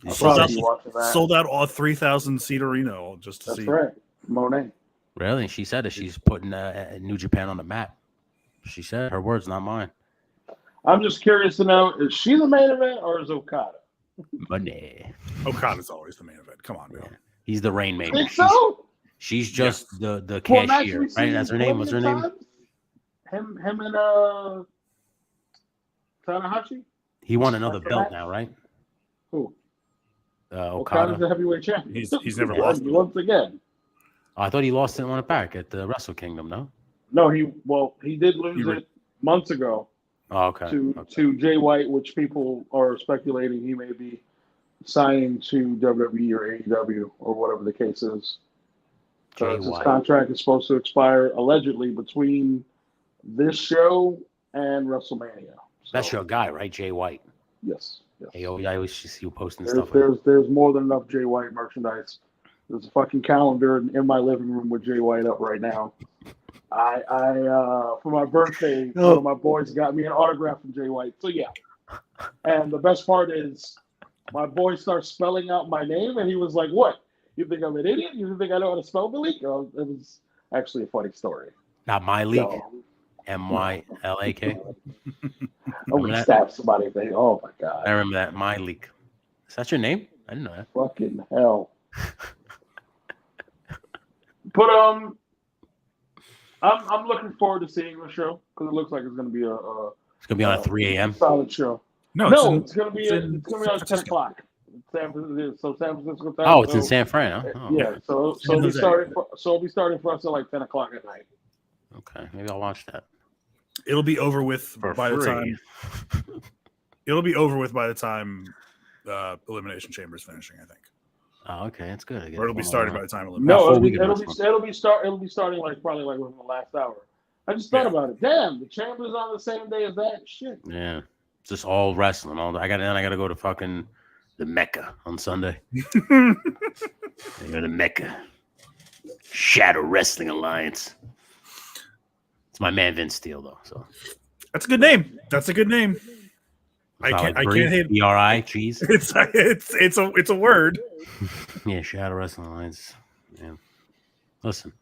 E: I'll
F: Sold
E: probably
F: out,
E: be watching that.
F: sold out all 3,000 seat arena just to
E: That's
F: see.
E: right, Monet.
D: Really? She said that she's putting New Japan on the map. She said her words, not mine.
E: I'm just curious to know: is she the main event or is Okada?
D: Money.
F: Okada's always the main event. Come on, man.
D: He's the rainmaker.
E: Think so?
D: She's just the
E: Well,
D: cashier,
E: actually,
D: right? That's her name. What's her name?
E: Him and Tanahashi.
D: He won another
E: That's the
D: belt
E: match?
D: now, right?
E: Who?
D: Okada.
E: Okada's the heavyweight champion.
F: He's never lost.
E: Once again.
D: Oh, I thought he lost it and won it back at the Wrestle Kingdom, no?
E: No, he did lose it months ago
D: Oh, okay.
E: to Jay White, which people are speculating he may be signing to WWE or AEW or whatever the case is.
D: Jay
E: His
D: White.
E: contract is supposed to expire allegedly between this show and WrestleMania. So,
D: That's your guy, right? Jay White.
E: yes.
D: Hey, oh, yeah, I always see you posting
E: There's,
D: stuff.
E: there's more than enough Jay White merchandise. There's a fucking calendar in my living room with Jay White up right now. I for my birthday, one of my boys got me an autograph from Jay White. So yeah. And the best part is my boy starts spelling out my name and he was like, "What? You think I'm an idiot? You think I know how to spell Malik?" It was actually a funny story.
D: Not my league.
E: So,
D: MYLAK.
E: I would stab somebody and think, "Oh my god."
D: I remember that. My league. Is that your name? I didn't know that.
E: Fucking hell. But I'm looking forward to seeing the show because it looks like it's going to be
D: It's gonna be on at 3 a.m.
E: solid show.
F: No,
E: It's going to be on 10 o'clock. San Francisco time.
D: Oh, it's in San Fran, huh? Oh,
E: Yeah. So it'll be starting for us at like 10 o'clock at night.
D: Okay, maybe I'll watch that.
F: It'll be over with by
D: free.
F: the time. It'll be over with by the time Elimination Chamber is finishing, I think.
D: Oh, okay, that's good. I guess.
F: Or it'll be started by the time Elimination.
E: No,
D: Full
E: it'll be starting like probably like within the last hour. I just thought about it. Damn, the Chamber's on the same day as that. Shit.
D: Yeah, it's just all wrestling. I got to go to fucking the Mecca on Sunday. I go to Mecca. Shadow Wrestling Alliance. It's my man Vince Steele though. So
F: that's a good name. That's a good name. I can't hate
D: BRI cheese.
F: It's a word.
D: Yeah, Shadow Wrestling Alliance. Yeah. Listen.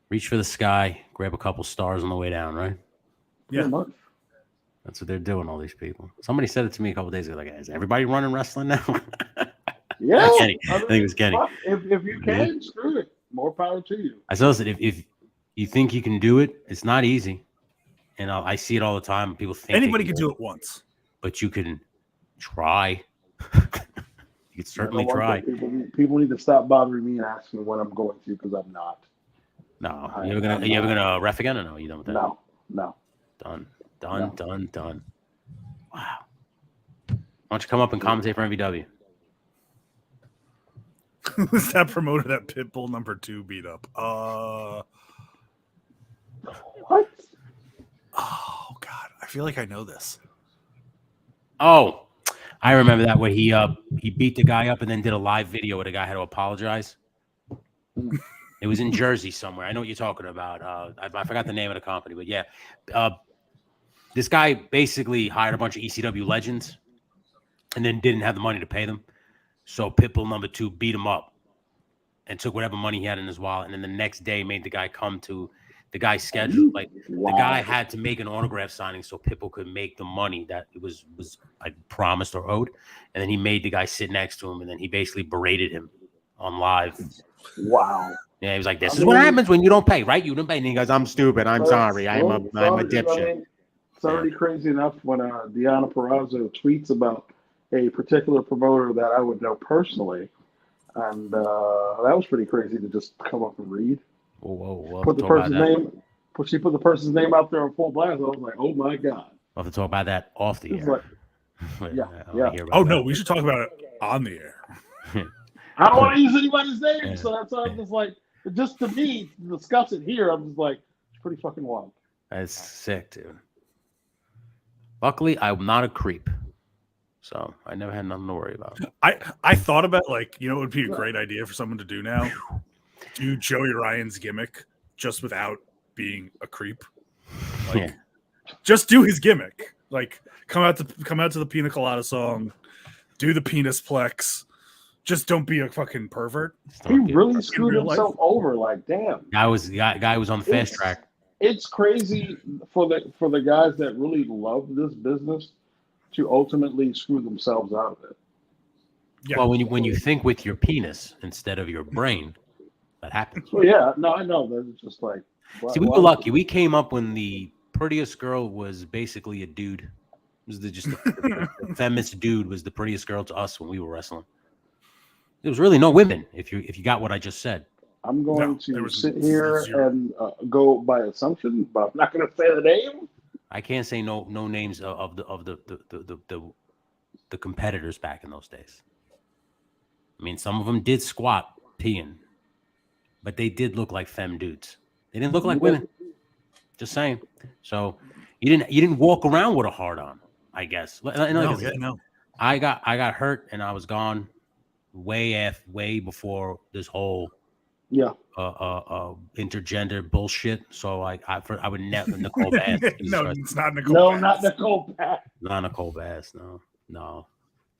D: Reach for the sky, grab a couple stars on the way down, right?
F: Yeah.
D: That's what they're doing, all these people. Somebody said it to me a couple days ago, like, is everybody running wrestling now?
E: Yeah.
D: Kenny. I think it was Kenny.
E: If you can, screw it. More power to you.
D: I said, listen, if you think you can do it, it's not easy. And I see it all the time. People think
F: anybody can do it once.
D: But you can try. You can certainly try.
E: People need to stop bothering me and asking when I'm going to, because I'm not.
D: No. Are you ever gonna ref again or no? You done with that?
E: No.
D: Done. Wow. Why don't you come up and commentate for MVW?
F: Who's that promoter that Pitbull number 2 beat up?
E: What?
F: Oh God, I feel like I know this.
D: Oh, I remember that where he beat the guy up and then did a live video where the guy had to apologize. It was in Jersey somewhere. I know what you're talking about. I forgot the name of the company, but yeah. This guy basically hired a bunch of ECW legends and then didn't have the money to pay them. So Pitbull number 2 beat him up and took whatever money he had in his wallet. And then the next day made the guy come to the guy's schedule. Like the guy had to make an autograph signing so Pitbull could make the money that it was like promised or owed. And then he made the guy sit next to him and then he basically berated him on live.
E: Wow.
D: Yeah, he was like, "This is what happens when you don't pay, right? You don't pay." And he goes, "I'm stupid. I'm sorry. I'm a dipshit."
E: It's already crazy enough when Deanna Purrazzo tweets about a particular promoter that I would know personally, and that was pretty crazy to just come up and read.
D: Whoa.
E: Put the person's name. She put the person's name out there on full blast. I was like, "Oh my god!"
D: We'll have to talk about that off the air.
E: Like, yeah.
F: Oh no, we should talk about it on the air.
E: I don't want to use anybody's name, so that's why I'm just like, just to me, to discuss it here, I'm just like, it's pretty fucking wild.
D: That's sick, dude. Luckily, I'm not a creep, so I never had nothing to worry about.
F: I thought about, like, you know, it would be a great idea for someone to do now. Do Joey Ryan's gimmick just without being a creep. Like, just do his gimmick. Like, come out to the Pina Colada song, do the penis plex. Just don't be a fucking pervert.
E: He really screwed himself over. Like, damn.
D: Guy was on the fast track.
E: It's crazy for the guys that really love this business to ultimately screw themselves out of it.
F: Yeah.
D: Well, when you think with your penis instead of your brain, that happens.
E: Well, yeah, no, I know. That's just like.
D: See, we were lucky. We came up when the prettiest girl was basically a dude. It was the feminist dude was the prettiest girl to us when we were wrestling. There was really no women. If you got what I just said.
E: I'm going to sit here and go by assumption, but I'm not going to say the name.
D: I can't say no names of the competitors back in those days. I mean, some of them did squat peeing, but they did look like femme dudes. They didn't look like women. Just saying. So you didn't walk around with a hard on, I guess.
F: No.
D: I got hurt and I was gone way before this whole intergender bullshit. So I would never Nicole Bass.
F: No, it's not Nicole.
E: No,
F: Bass.
E: not Nicole Bass.
D: Not Nicole Bass. No.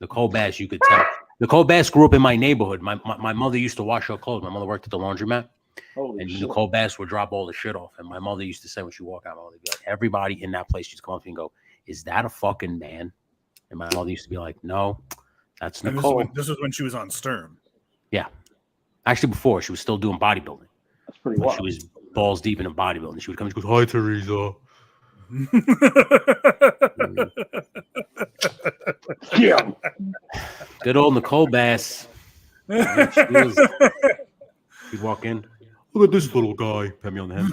D: Nicole Bass, you could tell. Nicole Bass grew up in my neighborhood. My mother used to wash her clothes. My mother worked at the laundromat. And shit. Nicole Bass would drop all the shit off. And my mother used to say when she walked out, my mother would be like, everybody in that place used to come up to me and go, "Is that a fucking man?" And my mother used to be like, "No, that's Nicole."
F: This was when she was on Sturm.
D: Yeah. Actually, before she was still doing bodybuilding.
E: That's pretty wild.
D: She was balls deep in a bodybuilding. She would come and she goes, "Hi, Teresa."
E: Yeah.
D: Good old Nicole Bass. She'd walk in. Look at this little guy. Pat me on the head.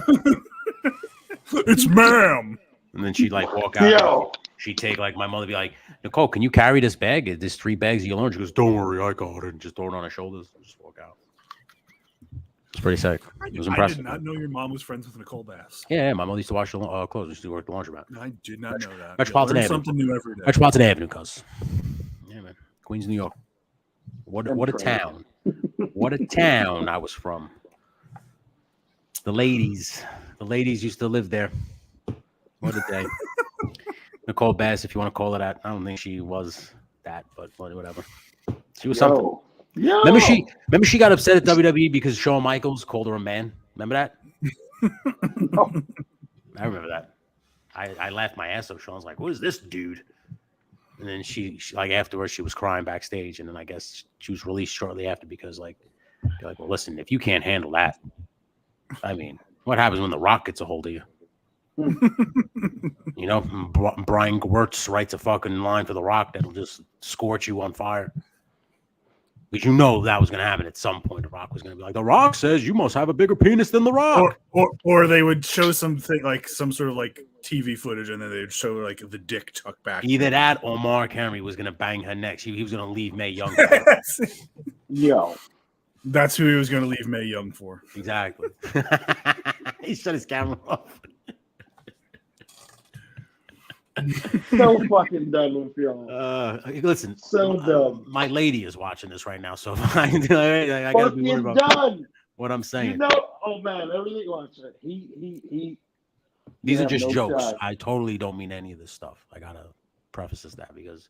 F: It's ma'am.
D: And then she'd like walk out.
E: Yo.
D: She'd take like my mother be like, Nicole, can you carry this bag? There's 3 bags of your lunch. She goes, don't worry, I got it. And just throw it on her shoulders and just walk out. It's pretty sick. It was
F: I
D: impressive.
F: did not know your mom was friends with Nicole Bass.
D: Yeah, my mother used to wash the clothes. She used to work the laundromat.
F: I did not know that.
D: Metropolitan
F: Learn
D: Avenue.
F: something new every day.
D: Metropolitan Avenue, cuz. Yeah, man. Queens, New York. What a town. What a town I was from. The ladies used to live there. What a day. Nicole Bass, if you want to call her that. I don't think she was that, but whatever. She was something.
E: Yo.
D: Remember she got upset at WWE because Shawn Michaels called her a man. Remember that?
E: Oh.
D: I remember that. I laughed my ass off. Shawn's like, "What is this dude?" And then she like afterwards she was crying backstage, and then I guess she was released shortly after because like they're like, "Well, listen, if you can't handle that, I mean, what happens when the Rock gets a hold of you?" You know, Brian Gewirtz writes a fucking line for the Rock that'll just scorch you on fire. Because you know that was going to happen at some point. The Rock was going to be like, The Rock says you must have a bigger penis than The Rock.
F: Or they would show something like some sort of like TV footage, and then they would show like the dick tucked back.
D: Either that or Mark Henry was going to bang her next. He was going to leave Mae Young.
E: Yo.
F: That's who he was going to leave Mae Young for.
D: Exactly. He shut his camera off.
E: So fucking done with y'all.
D: Listen,
E: So dumb.
D: My lady is watching this right now, so I gotta be worried about
E: done.
D: what I'm saying.
E: You know, oh man, everything watch it. He
D: These are
E: have
D: just
E: no
D: jokes.
E: shot.
D: I totally don't mean any of this stuff. I gotta preface that because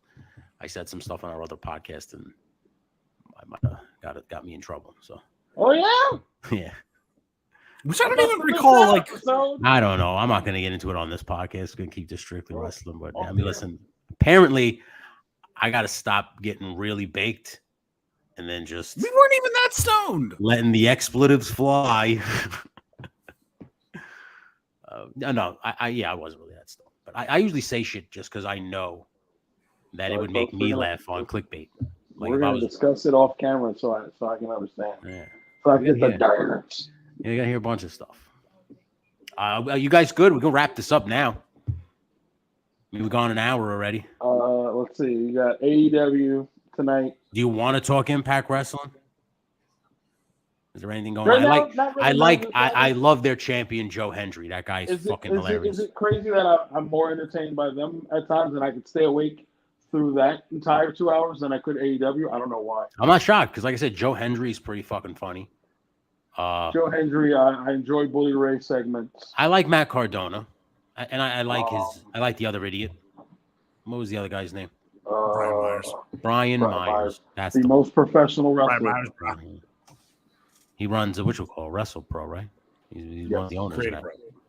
D: I said some stuff on our other podcast and I might have got me in trouble. So
E: Oh yeah.
D: yeah.
F: Which I don't even recall. Like,
D: I don't know. I'm not going to get into it on this podcast. Going to keep this strictly wrestling. But I mean, listen. Apparently, I got to stop getting really baked, and then just
F: we weren't even that stoned.
D: Letting the expletives fly. No, I wasn't really that stoned. But I usually say shit just because I know that it would make me laugh on clickbait. Like
E: we're gonna discuss it off camera so I can understand.
D: Yeah.
E: So I get the dirt.
D: Yeah, you gotta hear a bunch of stuff. Are you guys good? We're gonna wrap this up now. I mean, we've gone an hour already.
E: Let's see. You got AEW tonight.
D: Do you want to talk Impact Wrestling? Is there anything going on? I love their champion Joe Hendry. That guy is fucking hilarious.
E: Is it crazy that I'm more entertained by them at times and I could stay awake through that entire 2 hours than I could AEW? I don't know why.
D: I'm not shocked because, like I said, Joe Hendry is pretty fucking funny.
E: Joe Hendry, I enjoy Bully Ray segments.
D: I like Matt Cardona, and I like I like the other idiot. What was the other guy's name?
F: Brian Myers.
D: Brian Myers. That's
E: the most professional wrestler.
F: Brian Myers.
D: He runs what you call Wrestle Pro, right? He's one of the owners.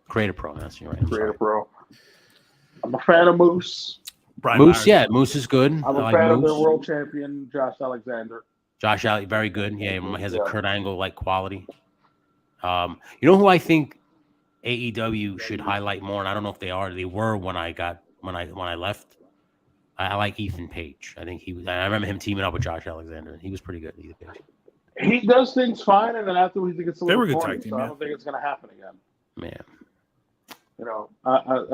D: Creative Pro. That's you're right.
E: Creative Pro. I'm a fan of Moose.
F: Brian
D: Moose,
F: Myers.
D: yeah, Moose is good.
E: I'm a fan of their world champion, Josh Alexander.
D: Josh Allen, very good. Yeah, he has a Kurt Angle like quality. You know who I think AEW should highlight more, and I don't know if they are. They were when I left. I like Ethan Page. I think he was. I remember him teaming up with Josh Alexander. He was pretty good. Ethan Page.
E: He does things fine, and then afterwards he gets a little
F: good
E: corny,
F: tag team,
E: so
F: yeah.
E: I don't think it's going to happen again.
D: Man,
E: You know,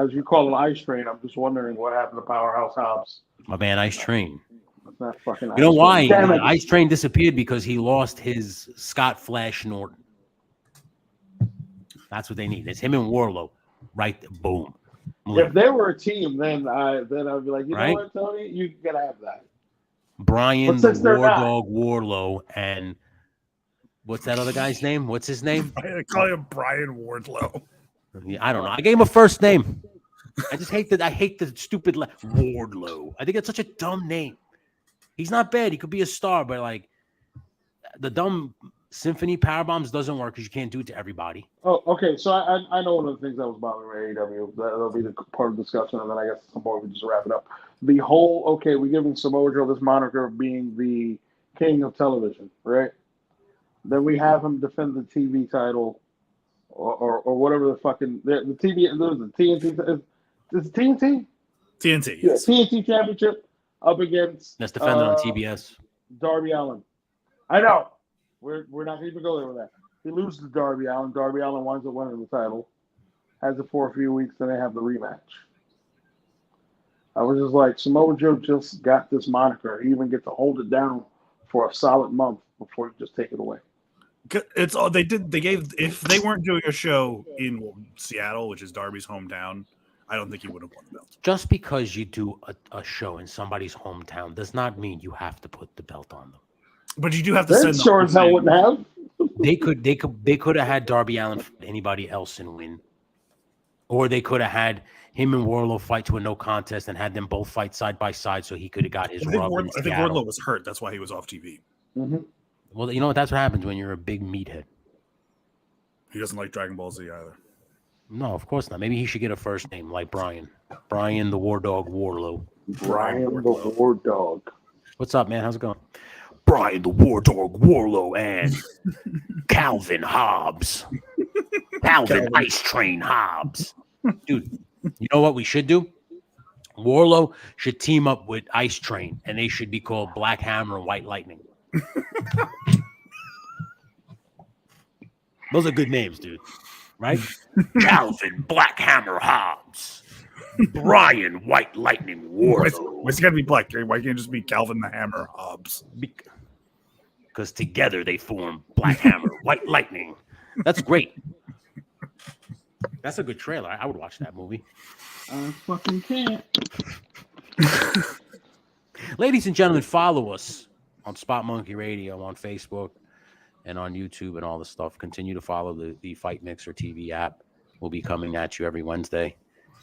E: as you call it, Ice Train. I'm just wondering what happened to Powerhouse Hobbs.
D: my man, Ice Train.
E: It's not fucking.
D: You know why?
E: Damn it.
D: Ice Train disappeared because he lost his Scott Flash Norton. That's what they need. It's him and Warlow. Right there. Boom.
E: If they were a team, then I'd be like, you
D: Right?
E: know what, Tony, you gotta have that.
D: Brian
E: But
D: the
E: since they're
D: War
E: not-
D: Dog Warlow and what's that other guy's name? What's his name?
F: I call him Brian Wardlow.
D: I don't know. I gave him a first name. I just hate that. I hate the stupid Wardlow. I think it's such a dumb name. He's not bad. He could be a star, but like the dumb Symphony Powerbombs doesn't work because you can't do it to everybody.
E: Oh, okay. So I know one of the things that was bothering me AEW. That'll be the part of the discussion, and then I guess at some point we just wrap it up. The whole we're giving Samoa Joe this moniker of being the king of television, right? Then we have him defend the TV title, or whatever the fucking the TV. The TNT is it TNT?
F: TNT.
E: Yeah,
F: Yes.
E: TNT Championship up against.
D: That's defended on TBS.
E: Darby Allin. I know. We're not going to even go there with that. He loses to Darby Allin. Darby Allin winds up winning the title. Has it for a few weeks, then they have the rematch. I was just like, Samoa Joe just got this moniker. He even gets to hold it down for a solid month before you just take it away.
F: It's all they did. They gave, if they weren't doing a show in Seattle, which is Darby's hometown, I don't think he would have won the belt.
D: Just because you do a show in somebody's hometown does not mean you have to put the belt on them.
F: But you do have to
E: That
F: send
E: sure as hell wouldn't have.
D: They could have had Darby Allin fight anybody else and win, or they could have had him and Wardlow fight to a no contest and had them both fight side by side, so he could have got his rub. I
F: think Wardlow was hurt. That's why he was off TV.
E: Mm-hmm.
D: Well, you know what? That's what happens when you're a big meathead.
F: He doesn't like Dragon Ball Z either.
D: No, of course not. Maybe he should get a first name like Brian. Brian the War Dog Warlow.
E: Brian the War Dog.
D: What's up, man? How's it going? Brian the War Dog Warlow and Calvin Hobbs. Calvin Ice Train Hobbs. Dude, you know what we should do? Warlow should team up with Ice Train, and they should be called Black Hammer and White Lightning. Those are good names, dude. Right? Calvin Black Hammer Hobbs. Brian White Lightning Warlow.
F: Why's it got to be black? Why can't it just be Calvin the Hammer Hobbs?
D: Because together they form Black Hammer White Lightning. That's great. That's a good trailer. I would watch that movie.
E: I fucking can't.
D: Ladies and gentlemen, follow us on Spot Monkey Radio on Facebook and on YouTube and all the stuff. Continue to follow the Fight Mixer TV app. We'll be coming at you every Wednesday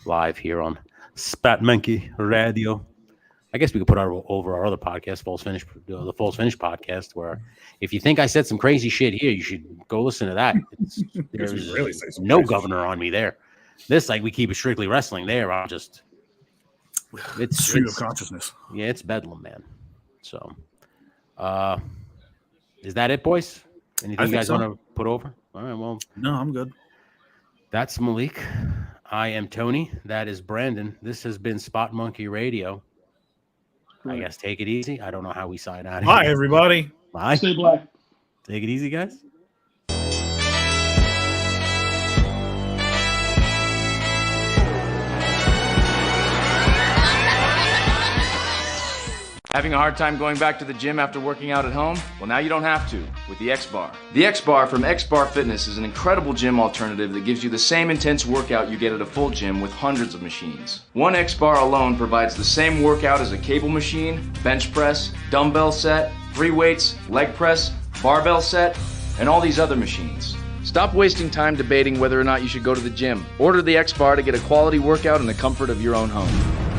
D: live here on Spot Monkey Radio. I guess we could put over our other podcast, the False Finish podcast, where if you think I said some crazy shit here, you should go listen to that. There's
F: really
D: no governor on me there. This, like, we keep it strictly wrestling. There, I'm just it's
F: stream of consciousness.
D: Yeah, it's bedlam, man. So, is that it, boys? Anything you guys want to put over? All right, well,
F: no, I'm good.
D: That's Malik. I am Tony. That is Brandon. This has been Spot Monkey Radio. I guess take it easy. I don't know how we sign out.
F: Bye, everybody.
D: Bye.
E: Stay black.
D: Take it easy, guys.
G: Having a hard time going back to the gym after working out at home? Well, now you don't have to with the X-Bar. The X-Bar from X-Bar Fitness is an incredible gym alternative that gives you the same intense workout you get at a full gym with hundreds of machines. One X-Bar alone provides the same workout as a cable machine, bench press, dumbbell set, free weights, leg press, barbell set, and all these other machines. Stop wasting time debating whether or not you should go to the gym. Order the X-Bar to get a quality workout in the comfort of your own home.